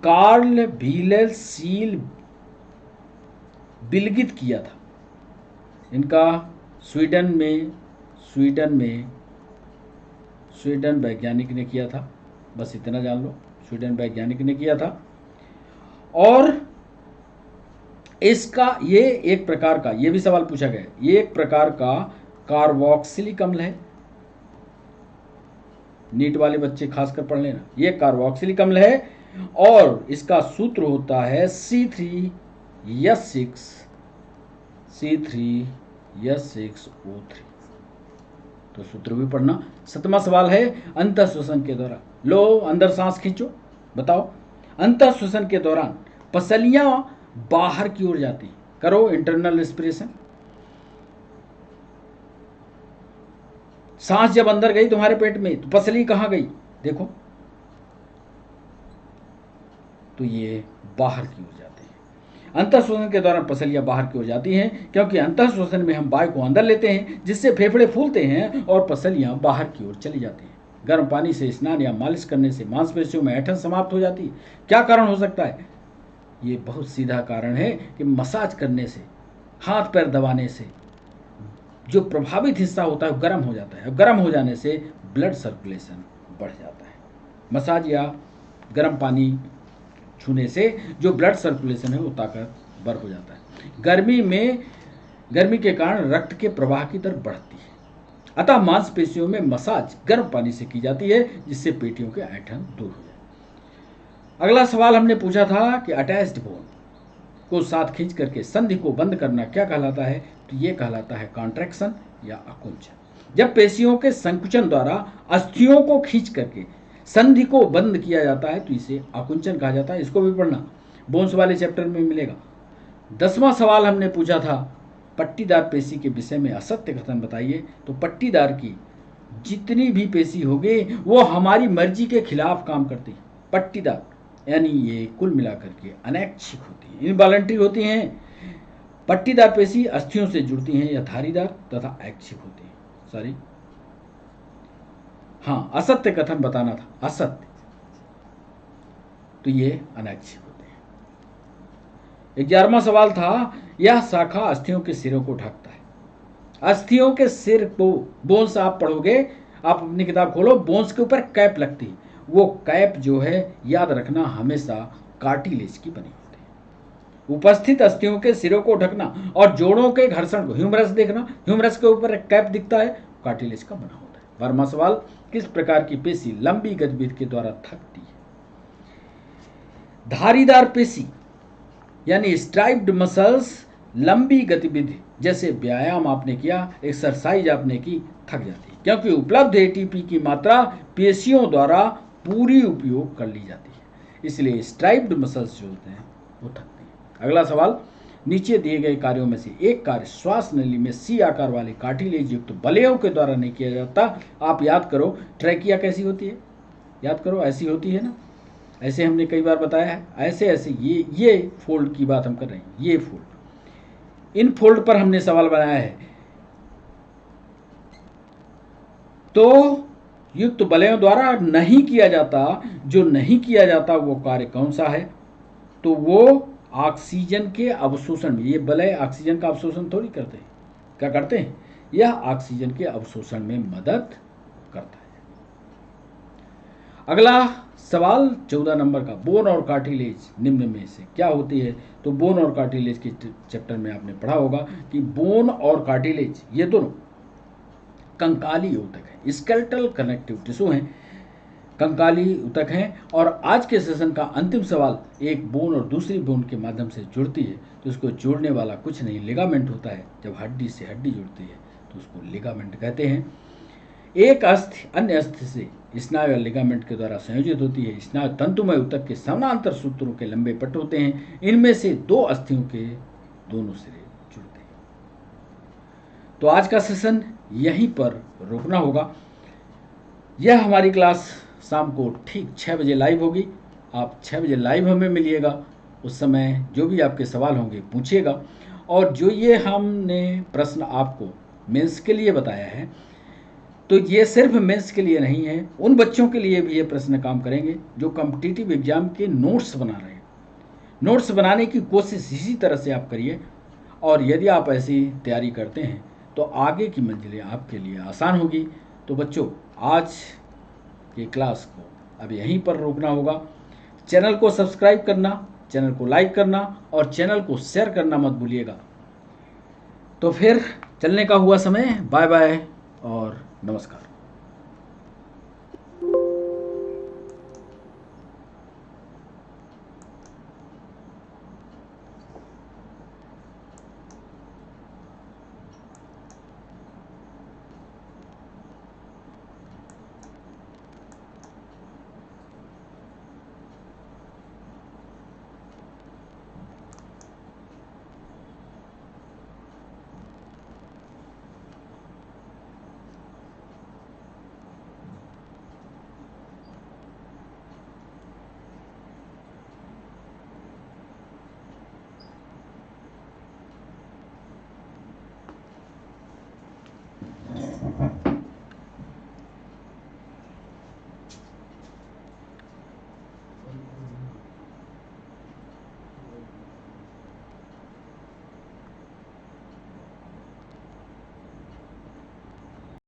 कार्ल वीलेसील बिलगित किया था। इनका स्वीडन वैज्ञानिक ने किया था, बस इतना जान लो, स्वीडन वैज्ञानिक ने किया था। और इसका ये एक प्रकार का, ये भी सवाल पूछा गया, ये एक प्रकार का कार्बोक्सिलिक अम्ल है। नीट वाले बच्चे खासकर पढ़ लेना, ये कार्बोक्सिलिक अम्ल है और इसका सूत्र होता है C3H6O3। तो सूत्र भी पढ़ना। 7वां सवाल है, अंतः श्वसन के दौरान, लो अंदर सांस खींचो, बताओ, अंतः श्वसन के दौरान पसलियां बाहर की ओर जाती, करो इंटरनल रेस्पिरेशन। सांस जब अंदर गई तुम्हारे पेट में तो पसली कहां गई? देखो, तो ये बाहर की ओर जाती है। अंतः श्वसन के दौरान पसलियां बाहर की ओर जाती हैं क्योंकि अंतः श्वसन में हम वायु को अंदर लेते हैं, जिससे फेफड़े फूलते हैं और पसलियां बाहर की ओर चली जाती हैं। गर्म पानी से स्नान या मालिश करने से मांसपेशियों में ऐंठन समाप्त हो जाती है। क्या कारण हो सकता है? ये बहुत सीधा कारण है कि मसाज करने से, हाथ पैर दबाने से जो प्रभावित हिस्सा होता है वो गर्म हो जाता है, और गर्म हो जाने से ब्लड सर्कुलेशन बढ़ जाता है। मसाज या गर्म पानी छूने से जो ब्लड सर्कुलेशन है वो ताकतवर हो जाता है। गर्मी के कारण रक्त के प्रवाह की दर बढ़ती है। अतः मांसपेशियों में मसाज गर्म पानी से की जाती है, जिससे पेटियों के ऐंठन दूर हो जाए। अगला सवाल हमने पूछा था कि अटैच्ड बोन को साथ खींच करके संधि को बंद करना क्या कहलाता है? तो ये कहलाता है कॉन्ट्रैक्शन या आकुंचन। जब पेशियों के संकुचन द्वारा अस्थियों को खींच करके संधि को बंद किया जाता है तो इसे आकुंचन कहा जाता है। इसको भी पढ़ना, बोन्स वाले चैप्टर में मिलेगा। 10वां सवाल हमने पूछा था, पट्टीदार पेशी के विषय में असत्य कथन बताइए। तो पट्टीदार की जितनी भी पेशी होगी वो हमारी मर्जी के खिलाफ काम करती है। पट्टीदार यानी ये कुल मिलाकर के अनैच्छिक होती हैं, इनवॉलंटरी होती हैं। पट्टीदार पेशी अस्थियों से जुड़ती हैं या धारीदार तथा ऐच्छिक होती हैं। सॉरी, हाँ, असत्य कथन बताना था, असत्य, तो ये अनैच्छिक होते हैं। 11वां सवाल था, यह शाखा अस्थियों के सिरों को ढकता है। अस्थियों के सिर को, बोन्स आप पढ़ोगे, आप अपनी किताब खोलो, बोन्स के ऊपर कैप लगती है, वो कैप जो है याद रखना हमेशा कार्टिलेज की बनी होती है। उपस्थित अस्थियों के सिरों को ढकना और जोड़ों के घर्षण को, ह्यूमरस देखना, ह्यूमरस के ऊपर एक कैप दिखता है, कार्टिलेज का बना होता है। 12वां सवाल, किस प्रकार की पेशी लंबी गतिविधि के द्वारा थकती है? धारीदार पेशी यानी स्ट्राइप्ड मसल्स लंबी गतिविधि जैसे व्यायाम आपने किया, एक्सरसाइज आपने की, थक जाती है, क्योंकि उपलब्ध एटीपी की मात्रा पेशियों द्वारा पूरी उपयोग कर ली जाती है, इसलिए स्ट्राइप्ड मसल्स जो होते हैं वो थकते हैं। अगला सवाल, नीचे दिए गए कार्यों में से एक कार्य श्वास नली में सी आकार वाले कार्टिलेज युक्त बलयों के द्वारा नहीं किया जाता। आप याद करो, ट्रैकिया कैसी होती है, याद करो, ऐसी होती है ना, ऐसे हमने कई बार बताया है, ऐसे ऐसे ये फोल्ड की बात हम कर रहे हैं, ये फोल्ड, इन फोल्ड पर हमने सवाल बनाया है। तो युक्त बलयों द्वारा नहीं किया जाता, जो नहीं किया जाता वो कार्य कौन सा है? तो वो ऑक्सीजन के अवशोषण में, ये बलय ऑक्सीजन का अवशोषण थोड़ी करते हैं, क्या करते हैं? यह ऑक्सीजन के अवशोषण में मदद करता है। अगला सवाल 14 नंबर का, बोन और कार्टिलेज निम्न में से क्या होती है? तो बोन और कार्टिलेज के चैप्टर में आपने पढ़ा होगा कि बोन और कार्टिलेज ये दोनों कंकाली ऊतक है, स्केलेटल कनेक्टिव टिश्यू हैं, कंकाली ऊतक हैं। और आज के सेशन का अंतिम सवाल, एक बोन और दूसरी बोन के माध्यम से जुड़ती है, तो उसको जोड़ने वाला कुछ नहीं, लिगामेंट होता है। जब हड्डी से हड्डी जुड़ती है तो उसको लिगामेंट कहते हैं। एक अस्थि अन्य अस्थि से स्नायु या लिगामेंट के द्वारा संयोजित होती है। स्नायु तंतुमय ऊतक के समानांतर सूत्रों के लंबे पट्ट होते हैं, इनमें से दो अस्थियों के दोनों सिरे जुड़ते हैं। तो आज का सेशन यहीं पर रोकना होगा। यह हमारी क्लास शाम को ठीक 6 बजे लाइव होगी। आप 6 बजे लाइव हमें मिलिएगा। उस समय जो भी आपके सवाल होंगे पूछिएगा। और जो ये हमने प्रश्न आपको मेंस के लिए बताया है, तो ये सिर्फ मेंस के लिए नहीं है, उन बच्चों के लिए भी ये प्रश्न काम करेंगे जो कॉम्पिटिटिव एग्जाम के नोट्स बना रहे हैं। नोट्स बनाने की कोशिश इसी तरह से आप करिए, और यदि आप ऐसी तैयारी करते हैं तो आगे की मंजिलें आपके लिए आसान होगी। तो बच्चों, आज की क्लास को अब यहीं पर रोकना होगा। चैनल को सब्सक्राइब करना, चैनल को लाइक करना और चैनल को शेयर करना मत भूलिएगा। तो फिर चलने का हुआ समय, बाय बाय और नमस्कार।